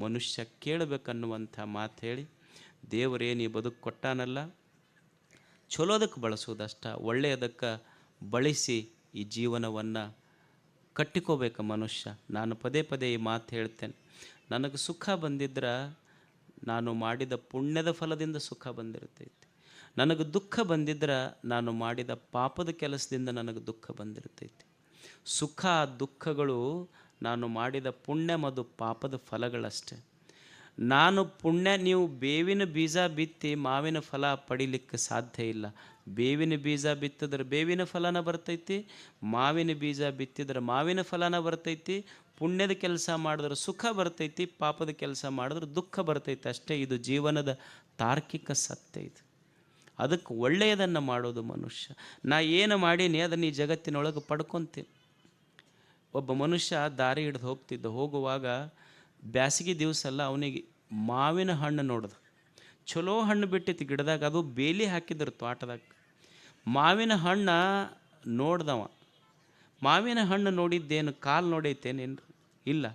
ಮನುಷ್ಯ ಕೇಳಬೇಕನ್ನುವಂಥ ಮಾತು ಹೇಳಿ, ದೇವರೇನು ಈ ಬದುಕು ಕೊಟ್ಟಾನಲ್ಲ, ಚಲೋದಕ್ಕೆ ಬಳಸೋದಷ್ಟ, ಒಳ್ಳೆಯದಕ್ಕೆ ಬಳಸಿ ಈ ಜೀವನವನ್ನು ಕಟ್ಟಿಕೋಬೇಕು ಮನುಷ್ಯ. ನಾನು ಪದೇ ಈ ಮಾತು ಹೇಳ್ತೇನೆ. ನನಗೆ ಸುಖ ಬಂದಿದ್ರೆ ನಾನು ಮಾಡಿದ ಪುಣ್ಯದ ಫಲದಿಂದ ಸುಖ ಬಂದಿರ್ತೈತಿ. ನನಗೆ ದುಃಖ ಬಂದಿದ್ರೆ ನಾನು ಮಾಡಿದ ಪಾಪದ ಕೆಲಸದಿಂದ ನನಗೆ ದುಃಖ ಬಂದಿರ್ತೈತಿ. ಸುಖ ದುಃಖಗಳು ನಾನು ಮಾಡಿದ ಪುಣ್ಯ ಮತ್ತು ಪಾಪದ ಫಲಗಳಷ್ಟೇ. ನೀವು ಬೇವಿನ ಬೀಜ ಬಿತ್ತಿ ಮಾವಿನ ಫಲ ಪಡಿಲಿಕ್ಕೆ ಸಾಧ್ಯ ಇಲ್ಲ. ಬೇವಿನ ಬೀಜ ಬಿತ್ತಿದ್ರೆ ಬೇವಿನ ಫಲನ ಬರ್ತೈತಿ, ಮಾವಿನ ಬೀಜ ಬಿತ್ತಿದ್ರೆ ಮಾವಿನ ಫಲನ ಬರ್ತೈತಿ. ಪುಣ್ಯದ ಕೆಲಸ ಮಾಡಿದ್ರೆ ಸುಖ ಬರ್ತೈತಿ, ಪಾಪದ ಕೆಲಸ ಮಾಡಿದ್ರೆ ದುಃಖ ಬರ್ತೈತಿ ಅಷ್ಟೇ. ಇದು ಜೀವನದ ತಾರ್ಕಿಕ ಸತ್ಯ ಇದು. ಅದಕ್ಕೆ ಒಳ್ಳೆಯದನ್ನು ಮಾಡೋದು ಮನುಷ್ಯ. ನಾ ಏನು ಮಾಡೀನಿ ಅದನ್ನು ಈ ಜಗತ್ತಿನೊಳಗೆ ಪಡ್ಕೊತೀನಿ. ಒಬ್ಬ ಮನುಷ್ಯ ದಾರಿ ಹಿಡಿದು ಹೋಗುವಾಗ ಬ್ಯಾಸಿಗೆ ದಿವಸ ಅಲ್ಲ, ಅವನಿಗೆ ಮಾವಿನ ಹಣ್ಣು ನೋಡ್ದು. ಚಲೋ ಹಣ್ಣು ಬಿಟ್ಟಿತ್ತು ಗಿಡದಾಗ, ಅದು ಬೇಲಿ ಹಾಕಿದ್ರು ತೋಟದಾಗ. ಮಾವಿನ ಹಣ್ಣು ನೋಡ್ದವ. ಮಾವಿನ ಹಣ್ಣು ನೋಡಿದ್ದೇನು ಕಾಲು ನೋಡೈತೇನೇನು? ಇಲ್ಲ,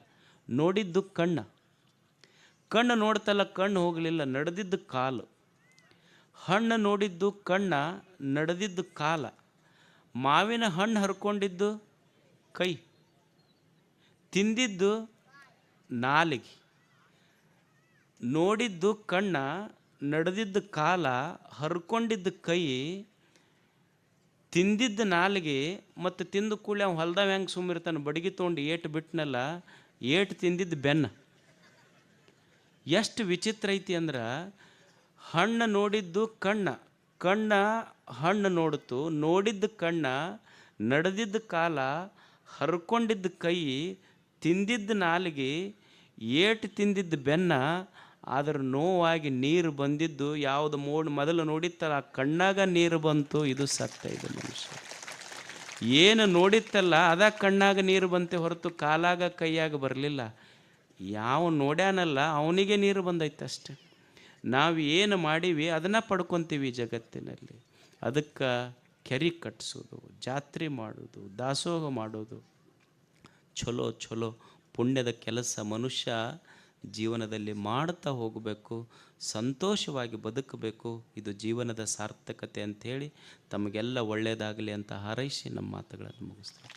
ನೋಡಿದ್ದು ಕಣ್ಣು ನೋಡ್ತಲ್ಲ, ಕಣ್ಣು ಹೋಗಲಿಲ್ಲ, ನಡೆದಿದ್ದು ಕಾಲು. ಹಣ್ಣು ನೋಡಿದ್ದು ನಡೆದಿದ್ದು ಕಾಲ. ಮಾವಿನ ಹಣ್ಣು ಹರ್ಕೊಂಡಿದ್ದು ಕೈ, ತಿಂದಿದ್ದು ನಾಲಿಗೆ. ನೋಡಿದ್ದು ನಡೆದಿದ್ದು ಕಾಲ, ಹರ್ಕೊಂಡಿದ್ದು ಕೈ, ತಿಂದಿದ್ದು ನಾಲಿಗೆ. ಮತ್ತು ತಿಂದು ಕೂಡಲೇ ಅವ್ನು ಹೊಲ್ದಾವ ಹೆಂಗೆ ಸುಮ್ಮಿರ್ತಾನೆ, ಬಡಗಿ ತೊಗೊಂಡು ಏಟು ಬಿಟ್ಟನಲ್ಲ, ಏಟು ತಿಂದಿದ್ದು ಬೆನ್ನ. ಎಷ್ಟು ವಿಚಿತ್ರ ಐತಿ ಅಂದ್ರೆ, ಹಣ್ಣು ನೋಡಿದ್ದು ಹಣ್ಣು ನೋಡಿತು, ನೋಡಿದ್ದು ನಡೆದಿದ್ದು ಕಾಲ, ಹರ್ಕೊಂಡಿದ್ದು ಕೈ, ತಿಂದಿದ್ದು ನಾಲಿಗೆ, ಏಟು ತಿಂದಿದ್ದು ಬೆನ್ನ. ಆದ್ರೆ ನೋವಾಗಿ ನೀರು ಬಂದಿದ್ದು ಯಾವುದು ಮೊದಲು ನೋಡಿತ್ತಲ್ಲ ಆ ಕಣ್ಣಾಗ ನೀರು ಬಂತು. ಇದು ಸತ್ಯ, ಇದು ಮನುಷ್ಯ. ಏನು ನೋಡಿತ್ತಲ್ಲ ಅದ ಕಣ್ಣಾಗ ನೀರು ಬಂತೆ ಹೊರತು ಕಾಲಾಗ ಕೈಯಾಗ ಬರಲಿಲ್ಲ. ಯಾವ ನೋಡ್ಯಾನಲ್ಲ ಅವನಿಗೆ ನೀರು ಬಂದೈತೆ ಅಷ್ಟೆ. ನಾವು ಏನು ಮಾಡೀವಿ ಅದನ್ನು ಪಡ್ಕೊತೀವಿ ಜಗತ್ತಿನಲ್ಲಿ. ಅದಕ್ಕೆ ಕೆರೆ ಕಟ್ಟಿಸೋದು, ಜಾತ್ರೆ ಮಾಡೋದು, ದಾಸೋಹ ಮಾಡೋದು, ಚಲೋ ಪುಣ್ಯದ ಕೆಲಸ ಮನುಷ್ಯ ಜೀವನದಲ್ಲಿ ಮಾಡ್ತಾ ಹೋಗಬೇಕು, ಸಂತೋಷವಾಗಿ ಬದುಕಬೇಕು. ಇದು ಜೀವನದ ಸಾರ್ಥಕತೆ ಅಂಥೇಳಿ ತಮಗೆಲ್ಲ ಒಳ್ಳೆಯದಾಗಲಿ ಅಂತ ಹಾರೈಸಿ ನಮ್ಮ ಮಾತುಗಳನ್ನು ಮುಗಿಸ್ತೀನಿ.